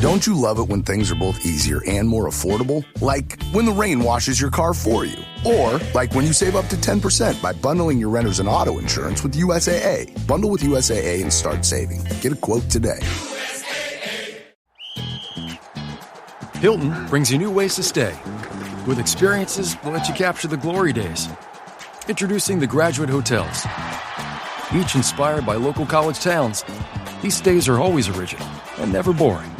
Don't you love it when things are both easier and more affordable? Like when the rain washes your car for you. Or like when you save up to 10% by bundling your renters and auto insurance with USAA. Bundle with USAA and start saving. Get a quote today. Hilton brings you new ways to stay. With experiences that let you capture the glory days. Introducing the Graduate Hotels. Each inspired by local college towns, these stays are always original and never boring.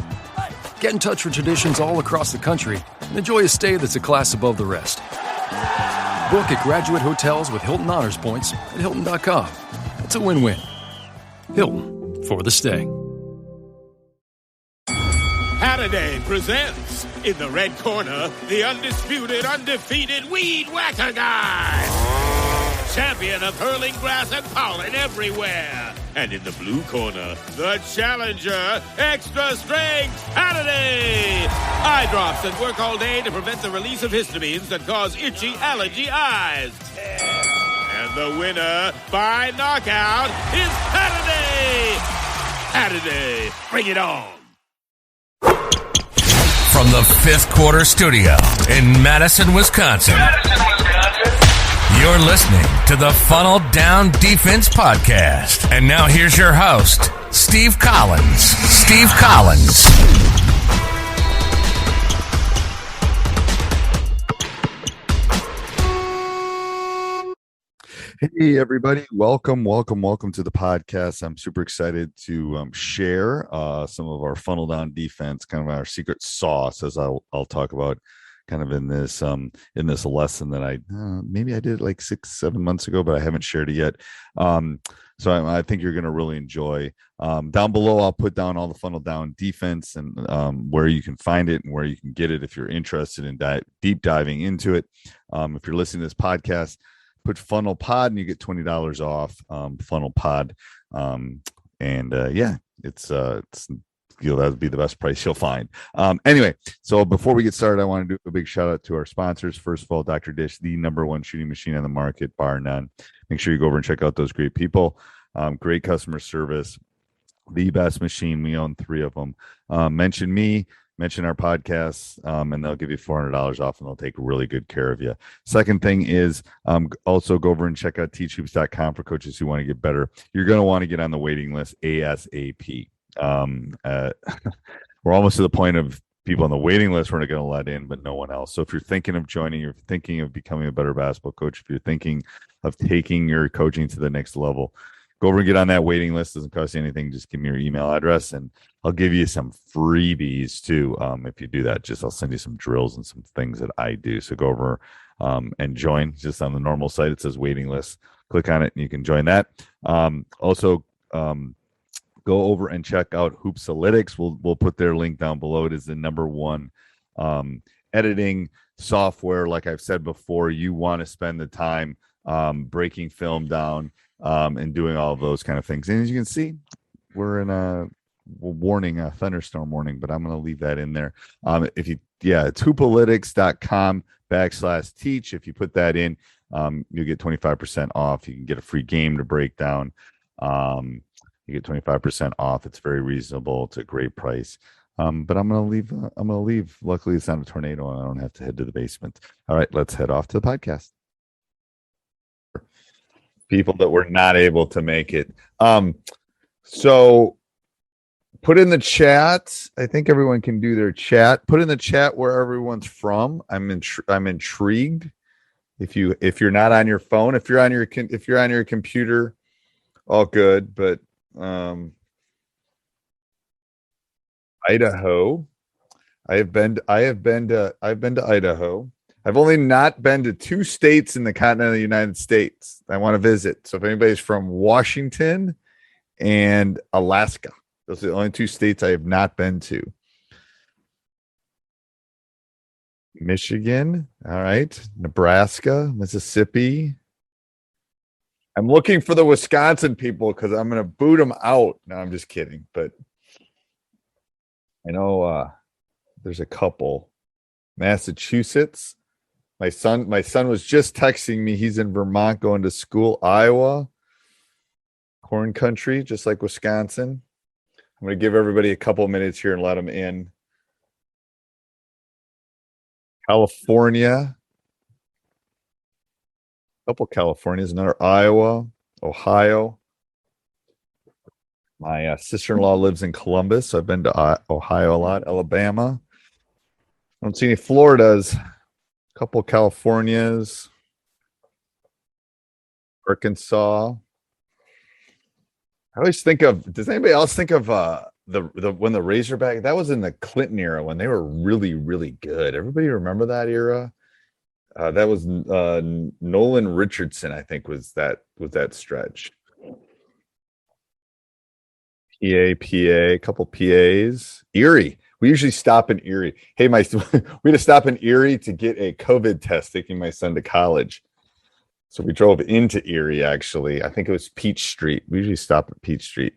Get in touch with traditions all across the country and enjoy a stay that's a class above the rest. Book at Graduate Hotels with Hilton Honors Points at Hilton.com. It's a win-win. Hilton, for the stay. Saturday presents, in the red corner, the undisputed, undefeated Weed Whacker Guy. Champion of hurling grass and pollen everywhere. And in the blue corner, the challenger, extra strength Saturday. Eye drops that work all day to prevent the release of histamines that cause itchy allergy eyes. And the winner by knockout is Saturday. Saturday, bring it on. From the Fifth Quarter Studio in Madison, Wisconsin. You're listening to the Funnel Down Defense Podcast. And now here's your host, Steve Collins. Steve Collins. Hey, everybody. Welcome to the podcast. I'm super excited to share some of our Funnel Down Defense, kind of our secret sauce, as I'll talk about kind of in this lesson that maybe I did like 6-7 months ago, but I haven't shared it yet. So I think you're going to really enjoy. Down below, I'll put down all the Funnel Down Defense and where you can find it and where you can get it if you're interested in deep diving into it. If you're listening to this podcast, put Funnel Pod and you get $20 off Funnel Pod. It's that would be the best price you'll find. Anyway, so before we get started, I want to do a big shout out to our sponsors. First of all, Dr. Dish, the #1 shooting machine on the market, bar none. Make sure you go over and check out those great people. Great customer service, the best machine. We own 3 of them. Mention me, mention our podcasts, and they'll give you $400 off, and they'll take really good care of you. Second thing is also go over and check out teachhoops.com for coaches who want to get better. You're going to want to get on the waiting list ASAP. We're almost to the point of people on the waiting list we're not going to let in, but no one else. So if you're thinking of joining, you're thinking of becoming a better basketball coach, if you're thinking of taking your coaching to the next level, go over and get on that waiting list. Doesn't cost you anything. Just give me your email address and I'll give you some freebies too. If you do that, I'll send you some drills and some things that I do. So go over and join. Just on the normal site, it says waiting list. Click on it and you can join that. Also, go over and check out Hoopsalytics. We'll put their link down below. It is the #1 editing software. Like I've said before, you want to spend the time breaking film down and doing all of those kind of things. And as you can see, we're in a thunderstorm warning, but I'm going to leave that in there. It's hoopalytics.com/teach. If you put that in, you'll get 25% off. You can get a free game to break down. You get 25% off. It's very reasonable. It's a great price. But I'm going to leave. Luckily, it's not a tornado and I don't have to head to the basement. All right, let's head off to the podcast. People that were not able to make it. So put in the chat. I think everyone can do their chat. Put in the chat where everyone's from. I'm intrigued. If you're not on your phone, if you're on your computer, all good. But Idaho. I have been to Idaho. I've only not been to 2 states in the continent of the United States I want to visit. So if anybody's from Washington and Alaska, those are the only 2 states I have not been to. Michigan, all right. Nebraska, Mississippi. I'm looking for the Wisconsin people because I'm going to boot them out. No, I'm just kidding. But I know there's a couple. Massachusetts. My son was just texting me. He's in Vermont going to school. Iowa. Corn country, just like Wisconsin. I'm going to give everybody a couple minutes here and let them in. California. A couple Californias, another Iowa, Ohio. My sister-in-law lives in Columbus. So I've been to Ohio a lot. Alabama. I don't see any Floridas. A couple Californias. Arkansas. I always think of. Does anybody else think of the when the Razorback? That was in the Clinton era when they were really, really good. Everybody remember that era? That was Nolan Richardson, I think, was that stretch. A couple PAs. Erie. We usually stop in Erie. Hey, we had to stop in Erie to get a COVID test taking my son to college. So we drove into Erie, actually. I think it was Peach Street. We usually stop at Peach Street.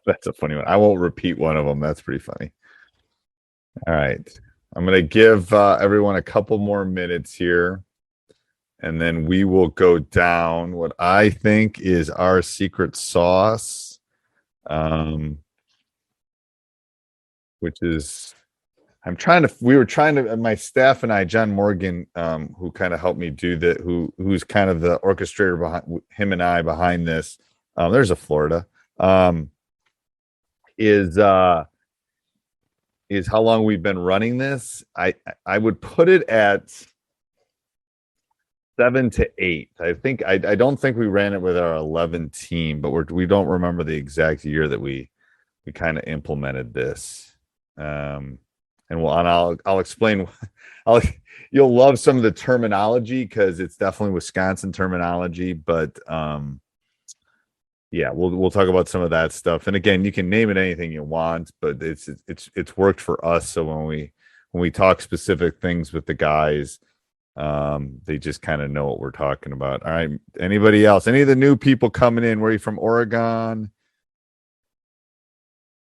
That's a funny one. I won't repeat one of them. That's pretty funny. All right. I'm going to give everyone a couple more minutes here, and then we will go down what I think is our secret sauce, which is we were trying to, my staff and I, John Morgan, who kind of helped me do that, who's kind of the orchestrator behind him and I behind this. There's a Florida. Is how long we've been running this. I would put it at 7 to 8. I don't think we ran it with our 11 team, but we don't remember the exact year that we kind of implemented this. And I'll explain. You'll love some of the terminology because it's definitely Wisconsin terminology, but yeah, we'll talk about some of that stuff. And again, you can name it anything you want, but it's worked for us. So when we talk specific things with the guys, they just kind of know what we're talking about. All right. Anybody else? Any of the new people coming in? Where are you from? Oregon,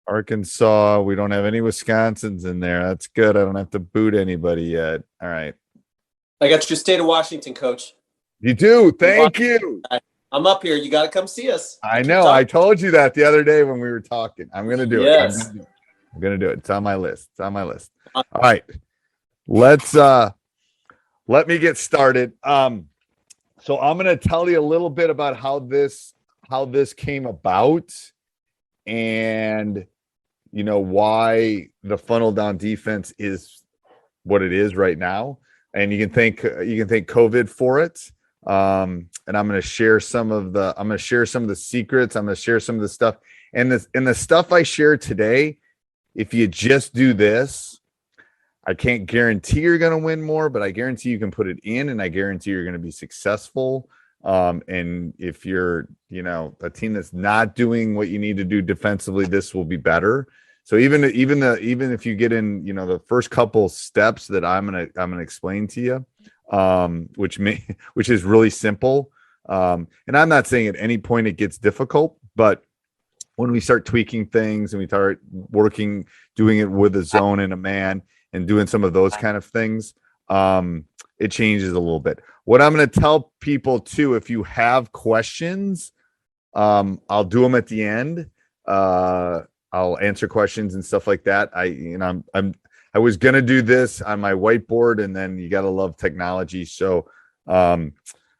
Arkansas. We don't have any Wisconsins in there. That's good. I don't have to boot anybody yet. All right. I got your state of Washington, Coach. You do. Thank you. I'm up here. You got to come see us. I know. I told you that the other day when we were talking. I'm going to do it. I'm going to do it. It's on my list. All right. Let me get started. So I'm going to tell you a little bit about how this came about and, why the funnel down defense is what it is right now. And you can thank COVID for it. And I'm going to share some of the secrets. I'm going to share some of the stuff, and the stuff I share today. If you just do this, I can't guarantee you're going to win more, but I guarantee you can put it in, and I guarantee you're going to be successful. And if you're, a team that's not doing what you need to do defensively, this will be better. So even if you get in, the first couple steps that I'm gonna explain to you, which is really simple. And I'm not saying at any point it gets difficult, but when we start tweaking things and we start doing it with a zone and a man and doing some of those kind of things, it changes a little bit. What I'm going to tell people too, if you have questions, I'll do them at the end. I'll answer questions and stuff like that. I was going to do this on my whiteboard, and then you got to love technology. So I'm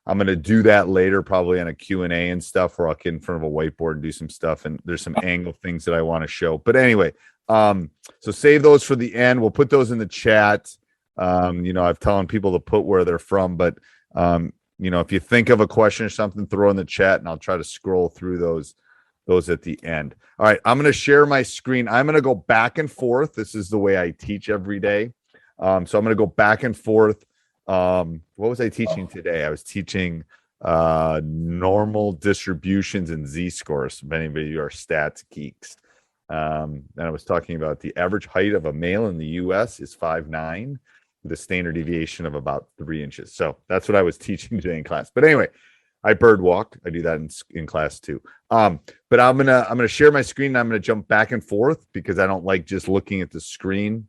going to do that later, probably on a Q&A and stuff, where I'll get in front of a whiteboard and do some stuff. And there's some angle things that I want to show. But anyway, so save those for the end. We'll put those in the chat. I've telling people to put where they're from, but if you think of a question or something, throw in the chat and I'll try to scroll through those at the end. All right, I'm going to share my screen. I'm going to go back and forth. This is the way I teach every day. So I'm going to go back and forth. What was I teaching today? I was teaching normal distributions and z-scores. If any of you are stats geeks. And I was talking about the average height of a male in the U.S. is 5'9", with a standard deviation of about 3 inches. So that's what I was teaching today in class. But anyway, I bird walk. I do that in class too. But I'm gonna share my screen and I'm gonna jump back and forth because I don't like just looking at the screen.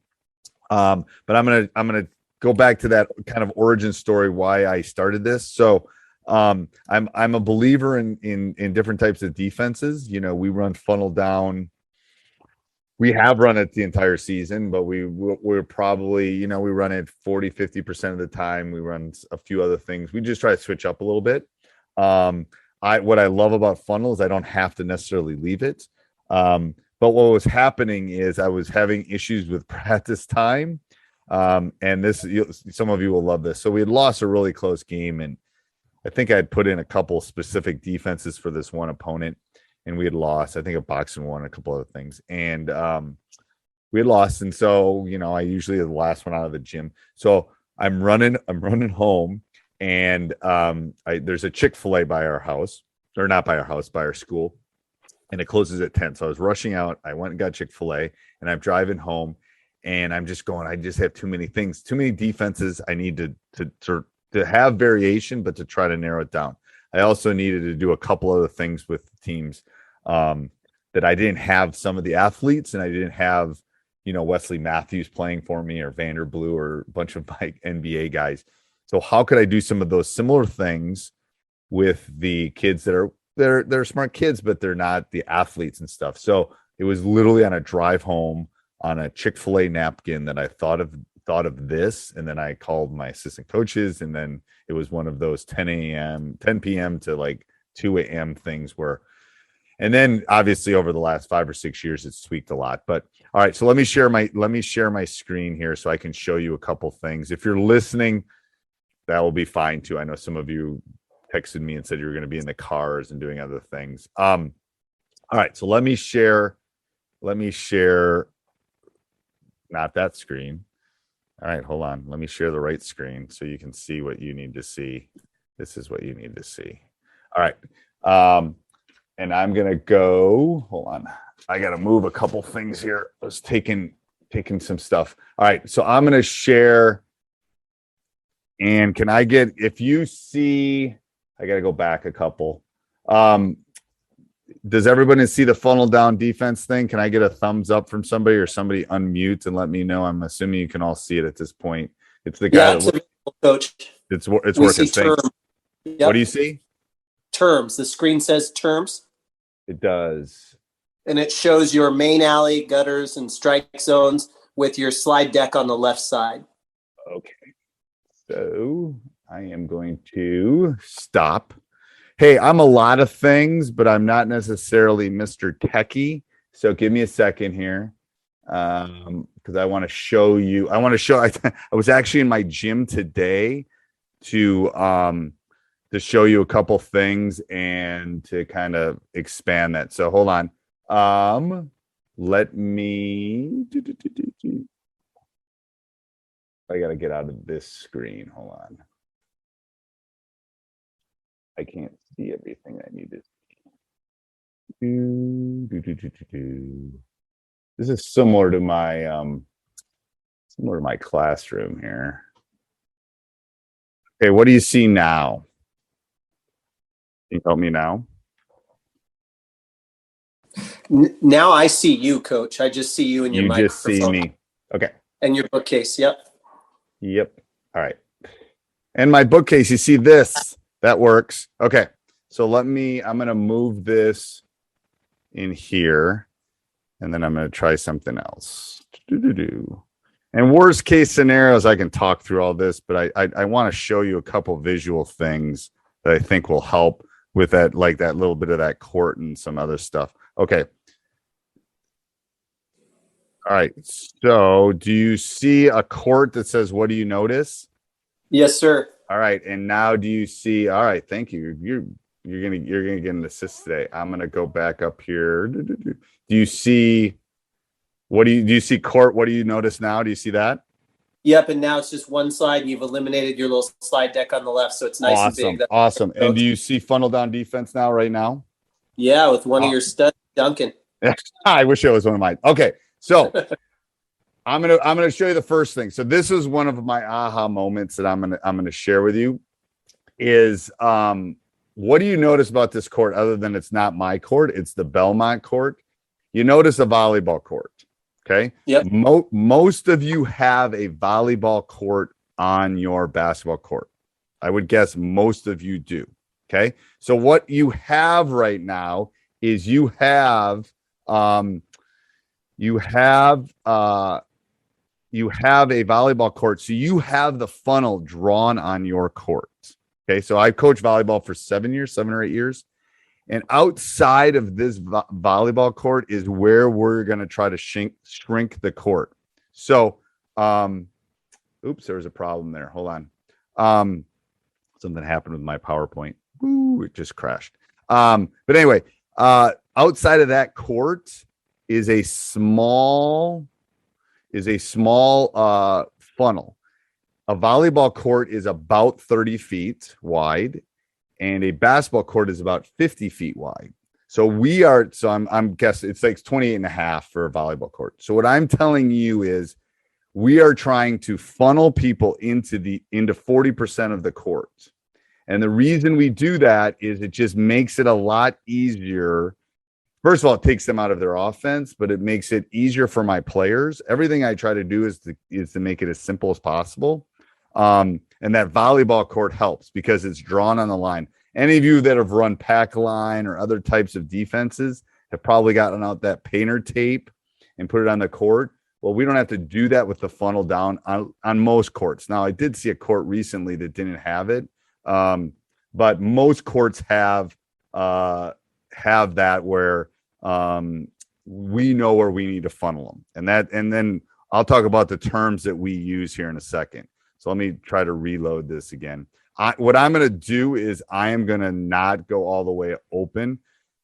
But I'm gonna go back to that kind of origin story why I started this. So I'm a believer in different types of defenses. You know, we run funnel down. We have run it the entire season, but we're probably, you know, we run it 40-50% of the time. We run a few other things. We just try to switch up a little bit. What I love about funnel is I don't have to necessarily leave it. But what was happening is I was having issues with practice time. And this, some of you will love this. So we had lost a really close game, and I think I had put in a couple specific defenses for this one opponent, and we had lost. I think a boxing one, a couple other things, and we had lost. And so, you know, I usually am the last one out of the gym. So I'm running home, and there's a Chick-fil-A by our house, or not by our house, by our school, and it closes at 10. So I was rushing out. I went and got Chick-fil-A, and I'm driving home, and I'm just going, I just have too many things, too many defenses. I need to have variation, but to try to narrow it down. I also needed to do a couple other things with teams that I didn't have some of the athletes, and I didn't have, you know, Wesley Matthews playing for me, or Vanderblue, or a bunch of my NBA guys. So how could I do some of those similar things with the kids that are they're smart kids, but they're not the athletes and stuff. So it was literally on a drive home on a Chick-fil-A napkin that I thought of this, and then I called my assistant coaches, and then it was one of those 10 p.m. to like 2 a.m. things where, and then obviously over the last 5 or 6 years, it's tweaked a lot. But all right, so let me share my screen here so I can show you a couple things. If you're listening, that will be fine too. I know some of you texted me and said you were going to be in the cars and doing other things. All right, so let me share not that screen. All right, hold on. Let me share the right screen so you can see what you need to see. This is what you need to see. All right. And I'm going to go, hold on. I got to move a couple things here. I was taking some stuff. All right. So I'm going to share. And can I get, if you see, I got to go back a couple. Does everybody see the funnel down defense thing? Can I get a thumbs up from somebody, or somebody unmute and let me know? I'm assuming you can all see it at this point. It's the guy Coach. It's working. Yep. What do you see? Terms. The screen says terms. It does. And it shows your main alley, gutters, and strike zones with your slide deck on the left side. Okay. So I am going to stop. Hey, I'm a lot of things, but I'm not necessarily Mr. Techie. So give me a second here, because I want to show you. I was actually in my gym today to show you a couple things and to kind of expand that. So hold on. Let me. I got to get out of this screen. Hold on. I can't see everything I need to see. This is similar to my classroom here. Okay, what do you see now? Can you help me now? Now I see you, Coach. I just see you and your microphone. You just see me. Okay. And your bookcase. Yep. All right. And my bookcase, you see this? That works. Okay. So I'm going to move this in here, and then I'm going to try something else. And worst case scenarios, I can talk through all this, but I want to show you a couple visual things that I think will help with that, like that little bit of that court and some other stuff. Okay. All right. So do you see a court that says, what do you notice? Yes, sir. All right. And now do you see, all right, thank you. You're gonna get an assist today. I'm gonna go back up here. Do you see do you see court? What do you notice now? Do you see that? Yep, and now it's just one slide, and you've eliminated your little slide deck on the left, so it's nice and big. Awesome. And do you see funnel down defense now, right now? Yeah, with one of your studs, Duncan. I wish it was one of mine. Okay, so I'm gonna show you the first thing. So this is one of my aha moments that I'm gonna share with you. Is what do you notice about this court other than it's not my court? It's the Belmont court. You notice a volleyball court. Okay. Yep. Most of you have a volleyball court on your basketball court. I would guess most of you do. Okay. So what you have right now is you have a volleyball court. So you have the funnel drawn on your court. Okay. So I coached volleyball for 7 or 8 years. And outside of this volleyball court is where we're going to try to shrink the court. So, oops, there was a problem there. Hold on. Something happened with my PowerPoint. Ooh, it just crashed. But anyway, outside of that court is a small funnel. A volleyball court is about 30 feet wide, and a basketball court is about 50 feet wide. So I'm guessing it's like 28 and a half for a volleyball court. So what I'm telling you is we are trying to funnel people into 40% of the court. And the reason we do that is it just makes it a lot easier. First of all, it takes them out of their offense, but it makes it easier for my players. Everything I try to do is to make it as simple as possible. And that volleyball court helps because it's drawn on the line. Any of you that have run pack line or other types of defenses have probably gotten out that painter tape and put it on the court. Well, we don't have to do that with the funnel down on most courts. Now, I did see a court recently that didn't have it, but most courts have that where we know where we need to funnel them, and then I'll talk about the terms that we use here in a second. So let me try to reload this again. What I'm going to do is I am going to not go all the way open.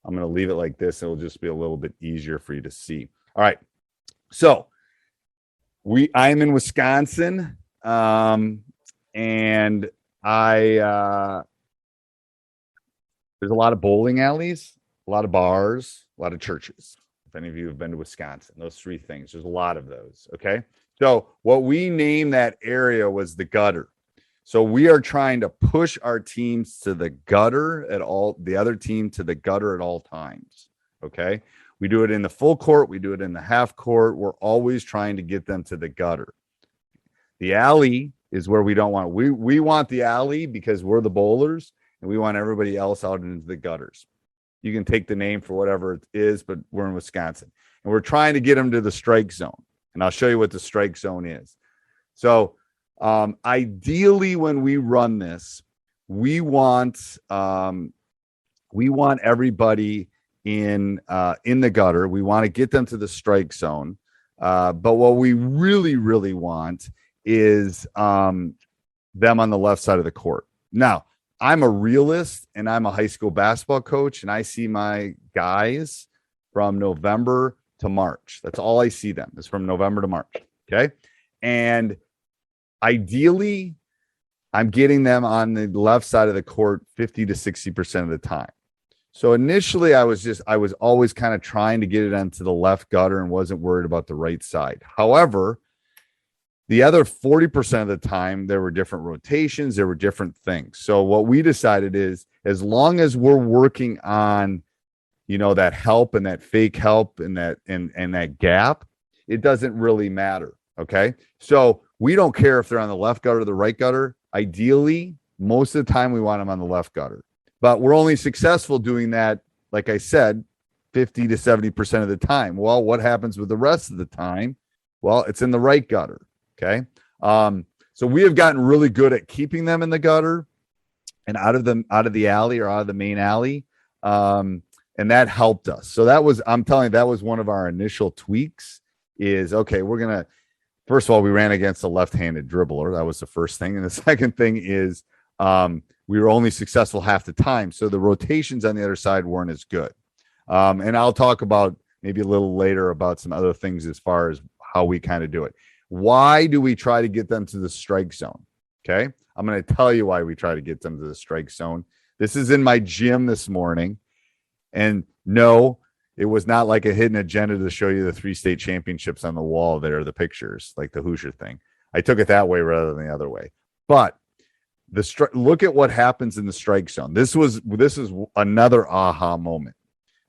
I'm going to leave it like this. It'll just be a little bit easier for you to see. All right. So I'm in Wisconsin, and there's a lot of bowling alleys, a lot of bars, a lot of churches. If any of you have been to Wisconsin, those three things, there's a lot of those. Okay. So what we named that area was the gutter. So we are trying to push our teams to the gutter the other team to the gutter at all times. Okay. We do it in the full court. We do it in the half court. We're always trying to get them to the gutter. The alley is where we don't want. We want the alley because we're the bowlers and we want everybody else out into the gutters. You can take the name for whatever it is, but we're in Wisconsin and we're trying to get them to the strike zone. And I'll show you what the strike zone is. So ideally, when we run this, we want everybody in the gutter. We want to get them to the strike zone. But what we really, really want is them on the left side of the court. Now, I'm a realist and I'm a high school basketball coach, and I see my guys from November to March. That's all I see them is from November to March. Okay. And ideally, I'm getting them on the left side of the court 50 to 60% of the time. So initially I was always kind of trying to get it onto the left gutter and wasn't worried about the right side. However, the other 40% of the time, there were different rotations, there were different things. So what we decided is, as long as we're working on, that help and that fake help and that gap, it doesn't really matter. Okay. So we don't care if they're on the left gutter or the right gutter. Ideally, most of the time we want them on the left gutter, but we're only successful doing that, like I said, 50 to 70% of the time. Well, what happens with the rest of the time? Well, it's in the right gutter. Okay. So we have gotten really good at keeping them in the gutter and out of the alley or out of the main alley. And that helped us. So I'm telling you, that was one of our initial tweaks is, okay, first of all, we ran against a left-handed dribbler. That was the first thing. And the second thing is we were only successful half the time. So the rotations on the other side weren't as good. And I'll talk about maybe a little later about some other things as far as how we kind of do it. Why do we try to get them to the strike zone? Okay. I'm going to tell you why we try to get them to the strike zone. This is in my gym this morning. And no, it was not like a hidden agenda to show you the 3 state championships on the wall there, the pictures, like the Hoosier thing. I took it that way rather than the other way. But look at what happens in the strike zone. This is another aha moment.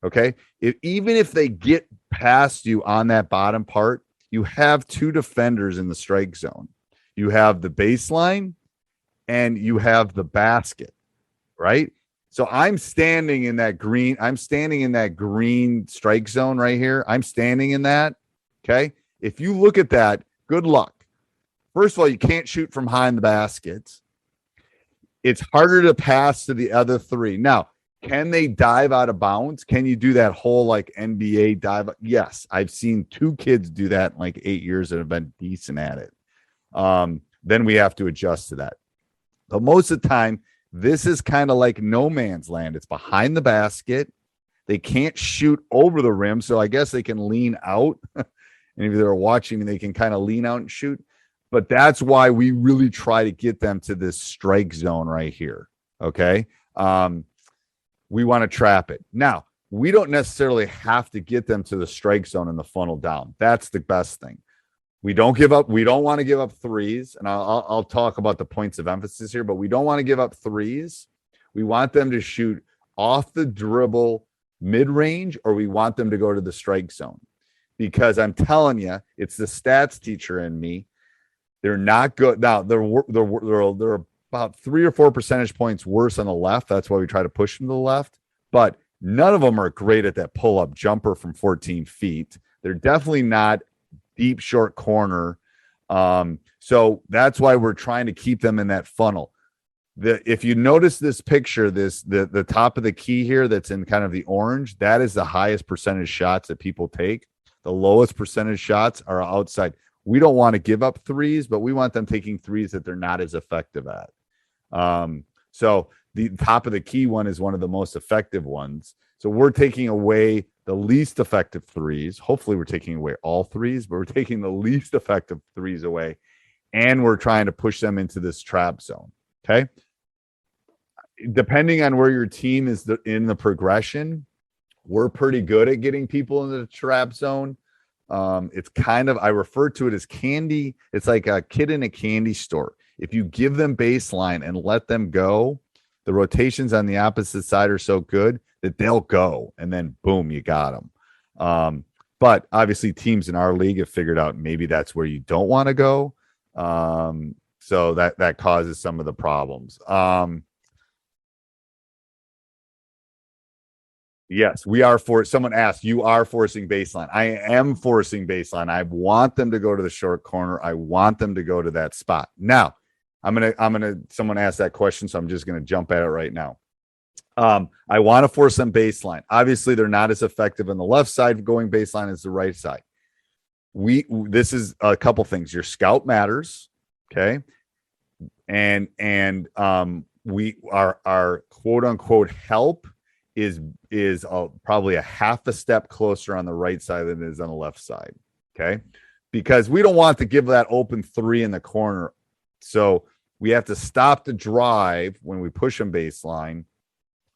Okay. Even if they get past you on that bottom part, you have 2 defenders in the strike zone. You have the baseline and you have the basket, right? So I'm standing in that green strike zone right here. I'm standing in that. Okay. If you look at that, good luck. First of all, you can't shoot from behind the baskets. It's harder to pass to the other three. Now, can they dive out of bounds? Can you do that whole like NBA dive? Yes. I've seen 2 kids do that in like 8 years that have been decent at it. Then we have to adjust to that. But most of the time, this is kind of like no man's land. It's behind the basket. They can't shoot over the rim, so I guess they can lean out. And if they're watching, they can kind of lean out and shoot. But that's why we really try to get them to this strike zone right here, okay? We want to trap it. Now, we don't necessarily have to get them to the strike zone and the funnel down. That's the best thing. We don't give up. We don't want to give up threes. And I'll talk about the points of emphasis here, but we don't want to give up threes. We want them to shoot off the dribble mid-range, or we want them to go to the strike zone. Because I'm telling you, it's the stats teacher in me. They're not good. Now, they're about 3 or 4 percentage points worse on the left. That's why we try to push them to the left. But none of them are great at that pull-up jumper from 14 feet. They're definitely not deep short corner. So that's why we're trying to keep them in that funnel. If you notice this picture, the top of the key here that's in kind of the orange, that is the highest percentage shots that people take. The lowest percentage shots are outside. We don't want to give up threes, but we want them taking threes that they're not as effective at. So the top of the key one is one of the most effective ones. So we're taking away the least effective threes. Hopefully we're taking away all threes, but we're taking the least effective threes away, and we're trying to push them into this trap zone. Okay. Depending on where your team is in the progression, we're pretty good at getting people into the trap zone. It's kind of, I refer to it as candy. It's like a kid in a candy store. If you give them baseline and let them go, the rotations on the opposite side are so good that they'll go, and then boom, you got them. But obviously teams in our league have figured out maybe that's where you don't want to go. So that causes some of the problems. Yes, we are someone asked, you are forcing baseline. I am forcing baseline. I want them to go to the short corner. I want them to go to that spot. Now, someone asked that question, so I'm just going to jump at it right now. I want to force them baseline. Obviously, they're not as effective on the left side going baseline as the right side. This is a couple things. Your scout matters, okay? And we our quote unquote help is probably a half a step closer on the right side than it is on the left side, okay? Because we don't want to give that open 3 in the corner. So we have to stop the drive when we push them baseline.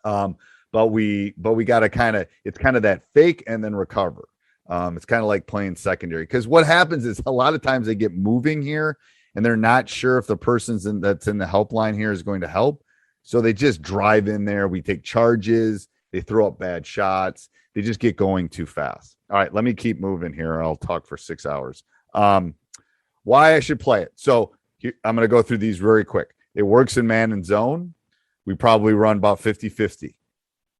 But we got to it's kind of that fake and then recover. It's kind of like playing secondary, because what happens is a lot of times they get moving here and they're not sure if the person's that's in the help line here is going to help. So they just drive in there. We take charges. They throw up bad shots. They just get going too fast. All right, let me keep moving here. I'll talk for 6 hours. Why I should play it. So I'm going to go through these very quick. It works in man and zone. We probably run about 50-50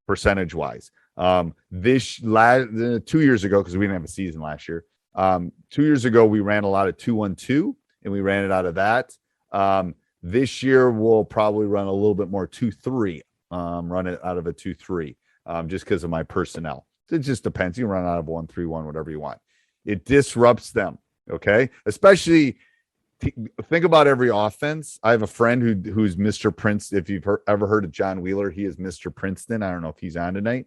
percentage wise. 2 years ago, because we didn't have a season last year. 2 years ago, we ran a lot of 2-1-2, and we ran it out of that. This year, we'll probably run a little bit more 2-3, run it out of a 2-3, just because of my personnel. It just depends. You can run out of 1-3-1, whatever you want. It disrupts them, okay? Especially, think about every offense. I have a friend who's Mr. Prince. If you've ever heard of John Wheeler, he is Mr. Princeton. I don't know if he's on tonight.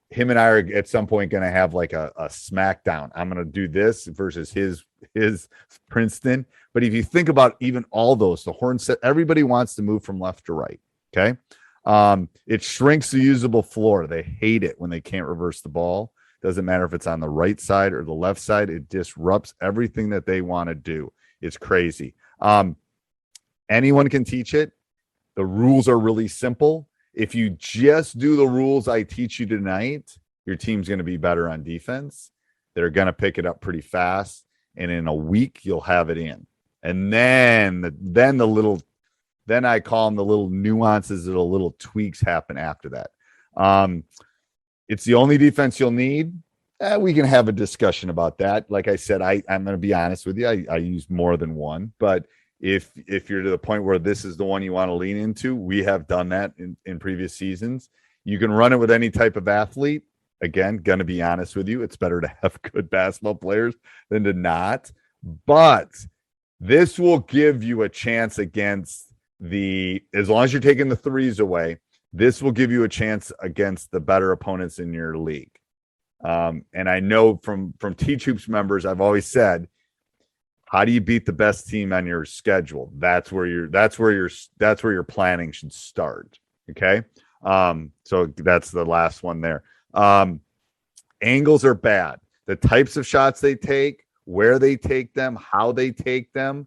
Him and I are at some point going to have like a smackdown. I'm going to do this versus his Princeton. But if you think about even all those, the horn set, everybody wants to move from left to right. Okay. It shrinks the usable floor. They hate it when they can't reverse the ball. Doesn't matter if it's on the right side or the left side. It disrupts everything that they want to do. It's crazy. Anyone can teach it. The rules are really simple. If you just do the rules I teach you tonight, your team's going to be better on defense. They're going to pick it up pretty fast. And in a week, you'll have it in. And then I call them the little nuances, the little tweaks happen after that. It's the only defense you'll need. We can have a discussion about that. Like I said, I'm going to be honest with you. I use more than one, but if you're to the point where this is the one you want to lean into, we have done that in previous seasons. You can run it with any type of athlete. Again, going to be honest with you, it's better to have good basketball players than to not. But this will give you a chance against as long as you're taking the threes away, this will give you a chance against the better opponents in your league. And I know from Teach Hoops members, I've always said, how do you beat the best team on your schedule? That's where your planning should start. Okay. So that's the last one there. Angles are bad. The types of shots they take, where they take them, how they take them.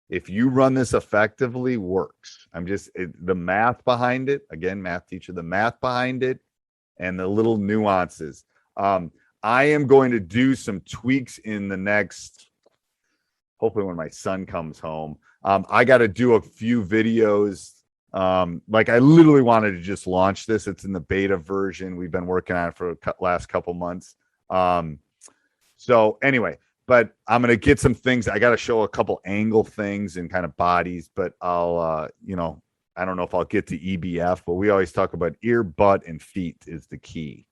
If you run this effectively, works. The math behind it, again, math teacher, the math behind it and the little nuances. I am going to do some tweaks in the next, hopefully when my son comes home. I got to do a few videos. Like I literally wanted to just launch this. It's in the beta version. We've been working on it for the last couple months. So anyway, but I'm going to get some things. I got to show a couple angle things and kind of bodies, but I'll, I don't know if I'll get to EBF, but we always talk about ear, butt, and feet is the key.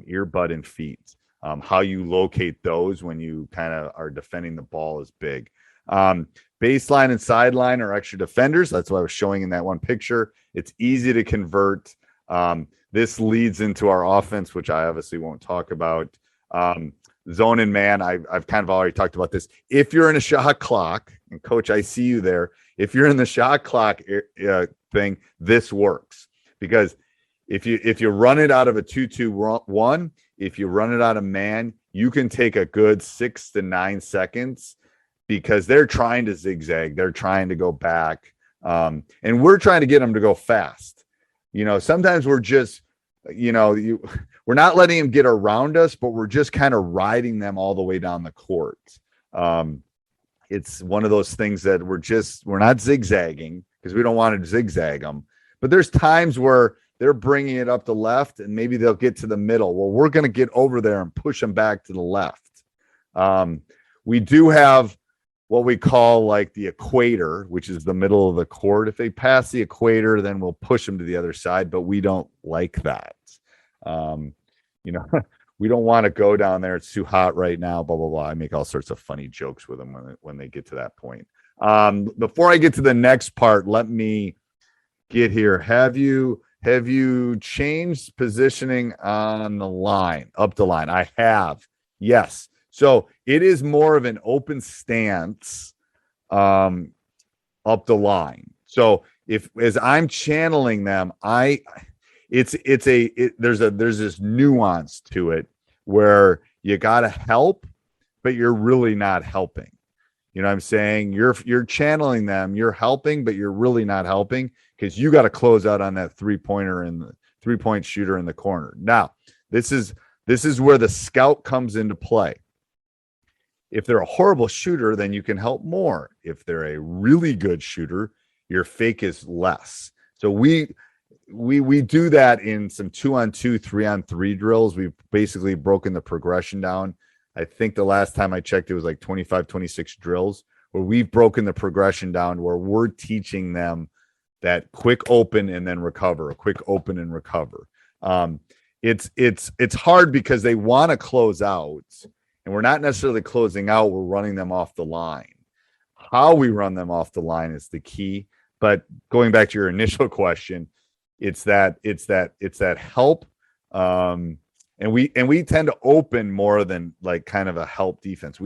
Ear, butt, and feet. How you locate those when you kind of are defending the ball is big. Baseline and sideline are extra defenders. That's what I was showing in that one picture. It's easy to convert. This leads into our offense, which I obviously won't talk about. Zone and man, I've kind of already talked about this. If you're in a shot clock, and Coach, I see you there. If you're in the shot clock thing, this works. Because if you run it out of a 2-2-1, if you run it out of man, you can take a good 6 to 9 seconds because they're trying to zigzag. They're trying to go back. And we're trying to get them to go fast. Sometimes we're just, we're not letting them get around us, but we're just kind of riding them all the way down the court. It's one of those things that we're not zigzagging because we don't want to zigzag them. But there's times where they're bringing it up the left and maybe they'll get to the middle. Well, we're going to get over there and push them back to the left. We do have what we call like the equator, which is the middle of the court. If they pass the equator, then we'll push them to the other side, but we don't like that. We don't want to go down there. It's too hot right now, blah, blah, blah. I make all sorts of funny jokes with them when they get to that point. Before I get to the next part, let me get here. Have you changed positioning on the line, up the line? I have. Yes. So it is more of an open stance up the line. So as I'm channeling them, there's this nuance to it where you got to help, but you're really not helping. You know what I'm saying? You're channeling them, you're helping, but you're really not helping because you got to close out on that 3-pointer and the 3-point shooter in the corner. Now, this is where the scout comes into play. If they're a horrible shooter, then you can help more. If they're a really good shooter, your fake is less. So we do that in some 2-on-2, 3-on-3 drills. We've basically broken the progression down. I think the last time I checked, it was like 25, 26 drills where we've broken the progression down where we're teaching them that quick open and then recover, a quick open and recover. It's hard because they want to close out and we're not necessarily closing out. We're running them off the line. How we run them off the line is the key. But going back to your initial question, it's that help. And we tend to open more than like kind of a help defense.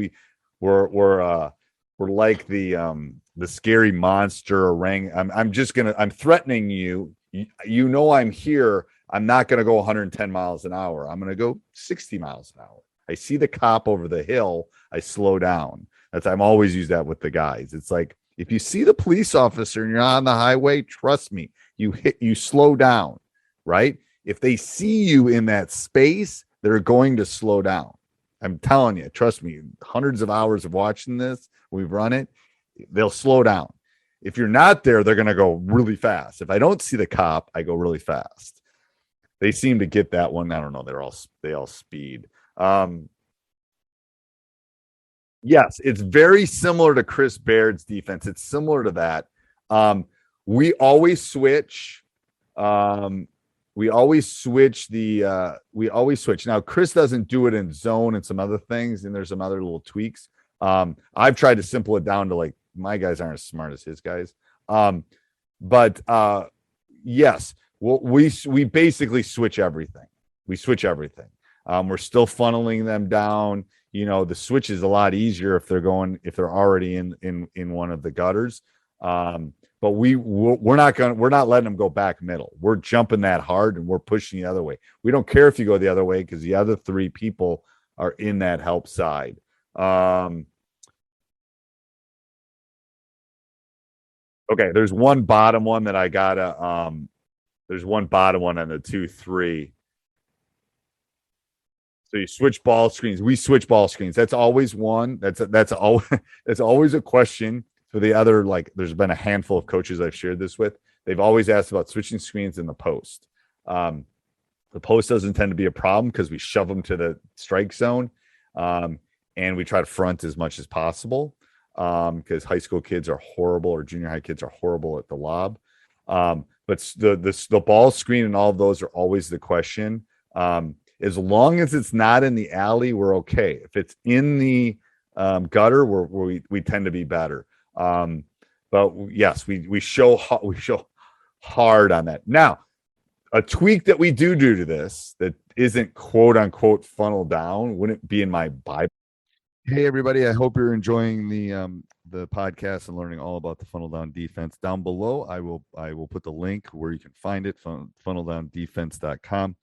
We're like the scary monster orang. I'm threatening you. I'm here. I'm not going to go 110 miles an hour. I'm going to go 60 miles an hour. I see the cop over the hill. I slow down. I'm always use that with the guys. It's like, if you see the police officer and you're on the highway, trust me, you slow down, right? If they see you in that space, they're going to slow down. I'm telling you, trust me, hundreds of hours of watching this, we've run it. they'll slow down. If you're not there, they're going to go really fast. If I don't see the cop, I go really fast. They seem to get that one. I don't know. They all speed. Yes, it's very similar to Chris Baird's defense. It's similar to that. We always switch. We always switch. Now, Chris doesn't do it in zone and some other things, and there's some other little tweaks. I've tried to simple it down to like my guys aren't as smart as his guys. But yes, we basically switch everything. We switch everything. We're still funneling them down. The switch is a lot easier if they're already in one of the gutters. But we're not letting them go back middle. We're jumping that hard and we're pushing the other way. We don't care if you go the other way because the other three people are in that help side. Okay, there's one bottom one that I gotta. There's one bottom one on the 2-3. So you switch ball screens. We switch ball screens. That's always one. That's always a question for the other. Like, there's been a handful of coaches I've shared this with. They've always asked about switching screens in the post. The post doesn't tend to be a problem because we shove them to the strike zone, and we try to front as much as possible. Because high school kids are horrible, or junior high kids are horrible at the lob. But the ball screen and all of those are always the question. As long as it's not in the alley, we're okay. If it's in the gutter, we tend to be better. But yes, we show hard on that. Now, a tweak that we do to this that isn't quote unquote funnel down wouldn't be in my Bible. Hey everybody, I hope you're enjoying the podcast and learning all about the funnel down defense. Down below, I will put the link where you can find it, funneldowndefense.com.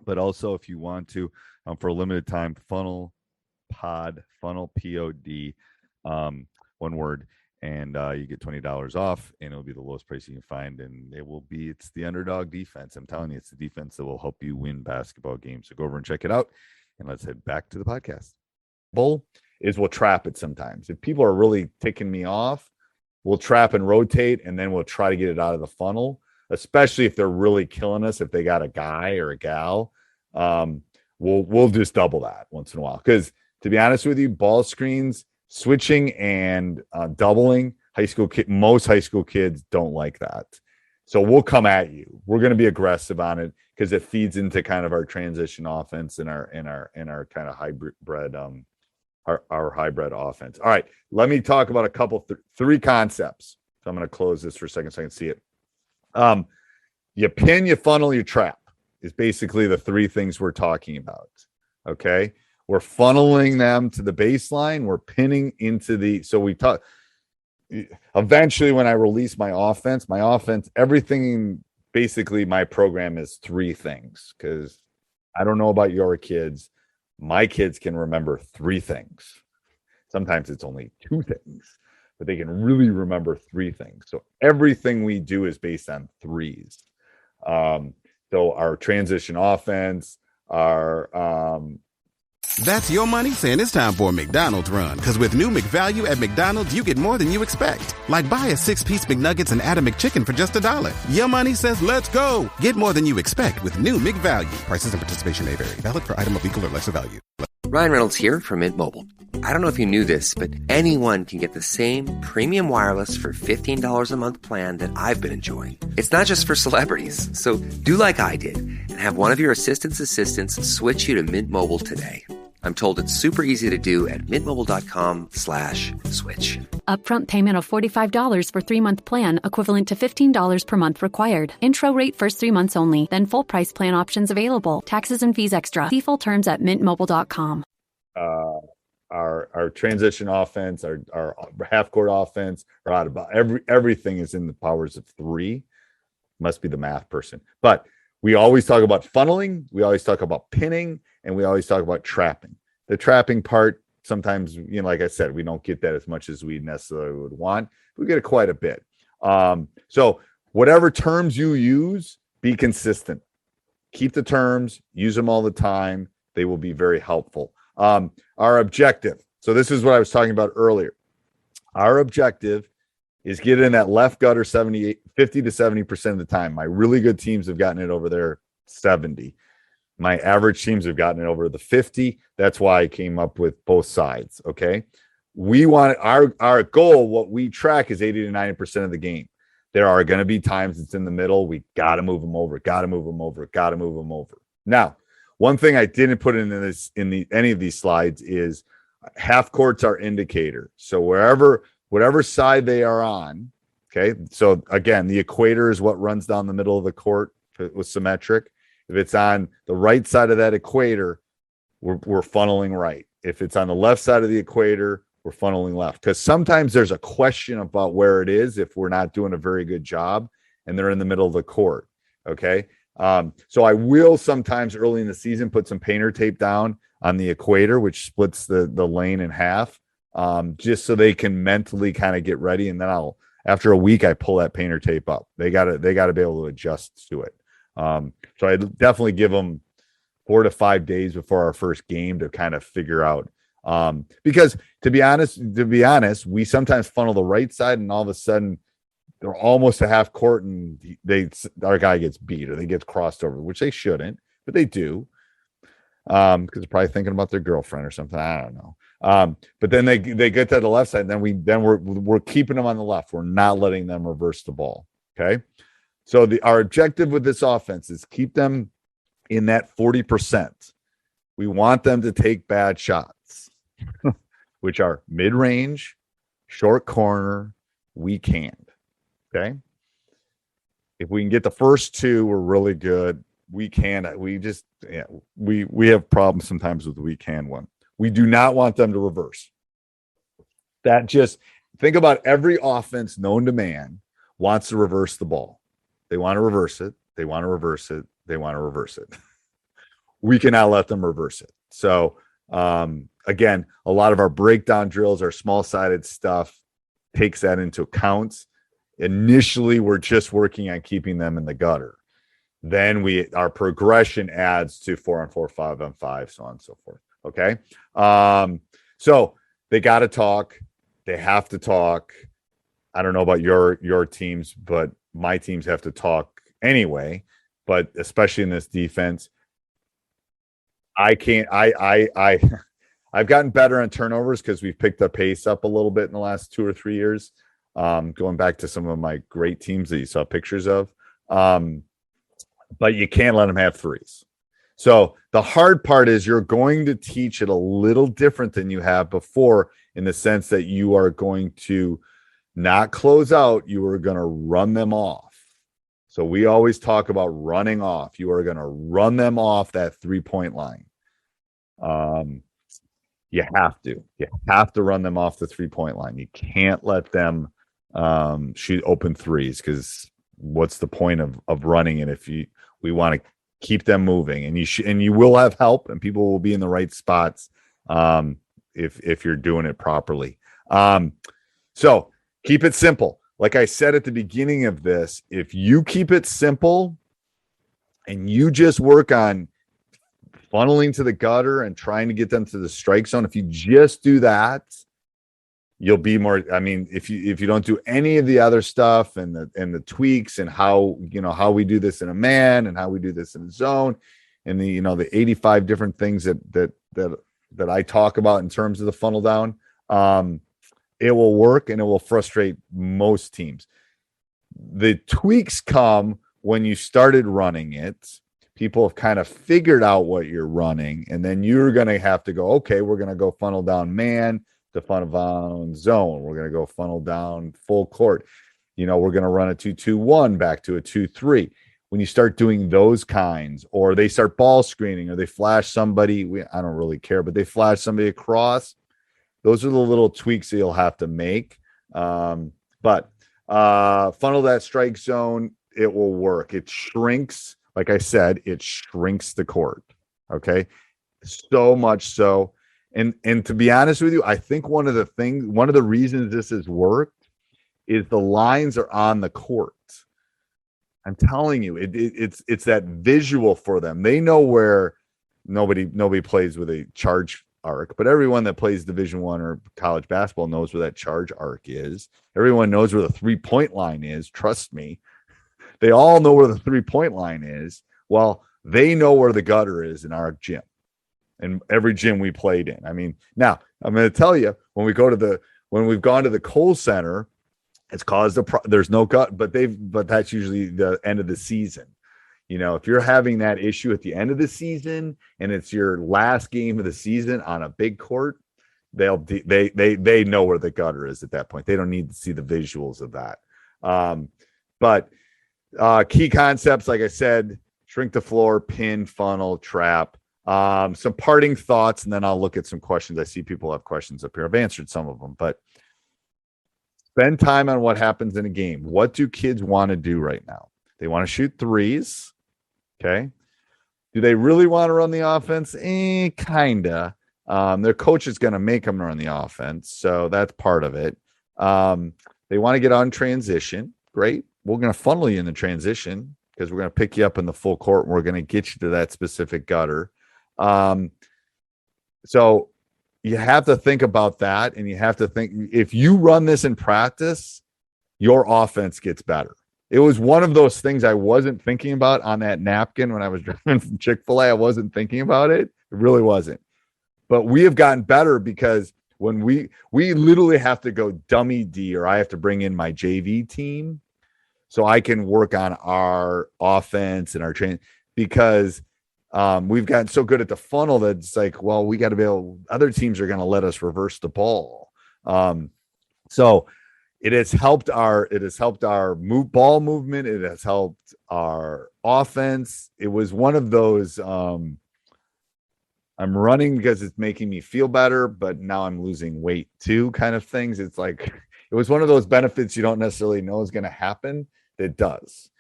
But also, if you want to, for a limited time, funnel POD, one word, and you get $20 off, and it'll be the lowest price you can find, and it's the underdog defense. I'm telling you, it's the defense that will help you win basketball games. So go over and check it out, and let's head back to the podcast. Bull is we'll trap it sometimes. If people are really ticking me off, we'll trap and rotate, and then we'll try to get it out of the funnel, especially if they're really killing us. If they got a guy or a gal, we'll just double that once in a while. Because to be honest with you, ball screens, switching and doubling, most high school kids don't like that. So we'll come at you. We're going to be aggressive on it because it feeds into kind of our transition offense and our kind of hybrid our hybrid offense. All right, let me talk about a couple, three concepts. So I'm going to close this for a second so I can see it. You pin, you funnel, you trap is basically the three things we're talking about. Okay, we're funneling them to the baseline. We're pinning into so we talk. Eventually, when I release my offense, everything, basically my program is three things, because I don't know about your kids. My kids can remember three things. Sometimes it's only two things, but they can really remember three things. So everything we do is based on threes. So our transition offense, That's your money saying it's time for a McDonald's run. Because with new McValue at McDonald's, you get more than you expect. Like buy a 6-piece McNuggets and add a McChicken for just $1. Your money says let's go. Get more than you expect with new McValue. Prices and participation may vary. Valid for item of equal or lesser value. Ryan Reynolds here from Mint Mobile. I don't know if you knew this, but anyone can get the same premium wireless for $15 a month plan that I've been enjoying. It's not just for celebrities. So do like I did and have one of your assistants switch you to Mint Mobile today. I'm told it's super easy to do at mintmobile.com/switch. Upfront payment of $45 for 3-month plan, equivalent to $15 per month required. Intro rate first 3 months only, then full price plan options available. Taxes and fees extra. See full terms at mintmobile.com. Our transition offense, our half court offense, or out of everything is in the powers of three. Must be the math person. But we always talk about funneling, we always talk about pinning, and we always talk about trapping. The trapping part, sometimes, like I said, we don't get that as much as we necessarily would want. We get it quite a bit. So whatever terms you use, be consistent. Keep the terms, use them all the time. They will be very helpful. Our objective. So this is what I was talking about earlier. Our objective is get in that left gutter 50 to 70% of the time. My really good teams have gotten it over there 70. My average teams have gotten it over the 50. That's why I came up with both sides. Okay. We want our goal, what we track is 80 to 90% of the game. There are going to be times it's in the middle. We got to move them over, got to move them over, got to move them over. Now, one thing I didn't put in any of these slides is half court's our indicator. So whatever side they are on, okay. So again, the equator is what runs down the middle of the court with symmetric. If it's on the right side of that equator, we're funneling right. If it's on the left side of the equator, we're funneling left. Because sometimes there's a question about where it is if we're not doing a very good job and they're in the middle of the court. Okay. So I will sometimes early in the season put some painter tape down on the equator, which splits the lane in half, just so they can mentally kind of get ready. And then after a week, I pull that painter tape up. They gotta be able to adjust to it. So I definitely give them 4 to 5 days before our first game to kind of figure out. Because to be honest, we sometimes funnel the right side and all of a sudden they're almost a half court and our guy gets beat or they get crossed over, which they shouldn't, but they do. Because they're probably thinking about their girlfriend or something. I don't know. But then they get to the left side, and then we're keeping them on the left. We're not letting them reverse the ball. Okay. So our objective with this offense is keep them in that 40%. We want them to take bad shots, which are mid-range, short corner, weak hand. Okay. If we can get the first two, we're really good. We have problems sometimes with the weak hand one. We do not want them to reverse. Think about every offense known to man wants to reverse the ball. They want to reverse it. They want to reverse it. They want to reverse it. We cannot let them reverse it. So, again, a lot of our breakdown drills, our small-sided stuff takes that into account. Initially, we're just working on keeping them in the gutter. Then our progression adds to 4-on-4, 5-on-5, so on and so forth. Okay. So they got to talk. They have to talk. I don't know about your teams, but my teams have to talk anyway, but especially in this defense, I've gotten better on turnovers because we've picked the pace up a little bit in the last 2 or 3 years. Going back to some of my great teams that you saw pictures of. But you can't let them have threes. So the hard part is you're going to teach it a little different than you have before, in the sense that you are going to not close out. You are going to run them off. So we always talk about running off. You are going to run them off that 3-point line. You have to run them off the 3-point line. You can't let them shoot open threes, because what's the point of running it if we want to keep them moving, and you will have help and people will be in the right spots if you're doing it properly. So keep it simple. Like I said at the beginning of this, if you keep it simple and you just work on funneling to the gutter and trying to get them to the strike zone, if you just do that, you'll be more. I mean, if you don't do any of the other stuff and the tweaks and how we do this in a man and how we do this in a zone, and the 85 different things that I talk about in terms of the funnel down, it will work and it will frustrate most teams. The tweaks come when you started running it. People have kind of figured out what you're running, and then you're going to have to go, okay, we're going to go funnel down man to funnel down zone. We're going to go funnel down full court. We're going to run a 2-2-1 back to a 2-3. When you start doing those kinds, or they start ball screening, or they flash somebody, I don't really care, but they flash somebody across. Those are the little tweaks that you'll have to make. But funnel that strike zone, it will work. It shrinks. Like I said, it shrinks the court. Okay. So much so. And to be honest with you, I think one of the reasons this has worked is the lines are on the court. I'm telling you, it's that visual for them. They know where nobody plays with a charge arc, but everyone that plays Division I or college basketball knows where that charge arc is. Everyone knows where the 3-point line is. Trust me. They all know where the 3-point line is. Well, they know where the gutter is in our gym and every gym we played in. I mean, now I'm going to tell you, when we've gone to the Kohl Center, it's caused there's no gut, but that's usually the end of the season. You know, if you're having that issue at the end of the season and it's your last game of the season on a big court, they know where the gutter is at that point. They don't need to see the visuals of that. But key concepts, like I said, shrink the floor, pin, funnel, trap. Some parting thoughts, and then I'll look at some questions. I see people have questions up here. I've answered some of them, but spend time on what happens in a game. What do kids want to do right now? They want to shoot threes. Okay. Do they really want to run the offense? Kinda. Their coach is going to make them run the offense. So that's part of it. They want to get on transition. Great. We're going to funnel you in the transition because we're going to pick you up in the full court and we're going to get you to that specific gutter. So you have to think about that, and you have to think, if you run this in practice, your offense gets better. It was one of those things I wasn't thinking about on that napkin when I was driving from Chick-fil-A. I wasn't thinking about it. It really wasn't. But we have gotten better because when we literally have to go dummy D, or I have to bring in my JV team so I can work on our offense and our training, because we've gotten so good at the funnel that it's like, well, we got to be able, other teams are going to let us reverse the ball. So it has helped our ball movement. It has helped our offense. It was one of those, I'm running because it's making me feel better, but now I'm losing weight too, kind of things. It's like, it was one of those benefits you don't necessarily know is going to happen. That does.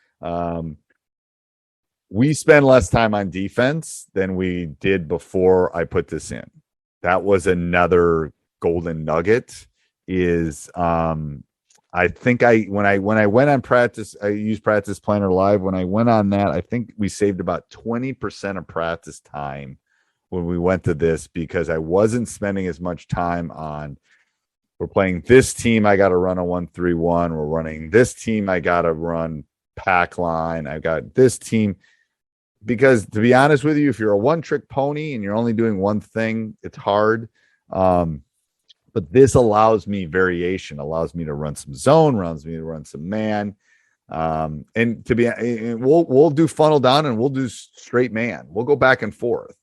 We spend less time on defense than we did before I put this in. That was another golden nugget. Is I think when I went on practice, I used Practice Planner Live. When I went on that, I think we saved about 20% of practice time when we went to this, because I wasn't spending as much time on, we're playing this team, I got to run a 1-3-1. We're running this team, I got to run pack line. I got this team. Because to be honest with you, if you're a one-trick pony and you're only doing one thing, it's hard. But this allows me variation, allows me to run some zone, allows me to run some man. And to be, we'll do funnel down and we'll do straight man. We'll go back and forth.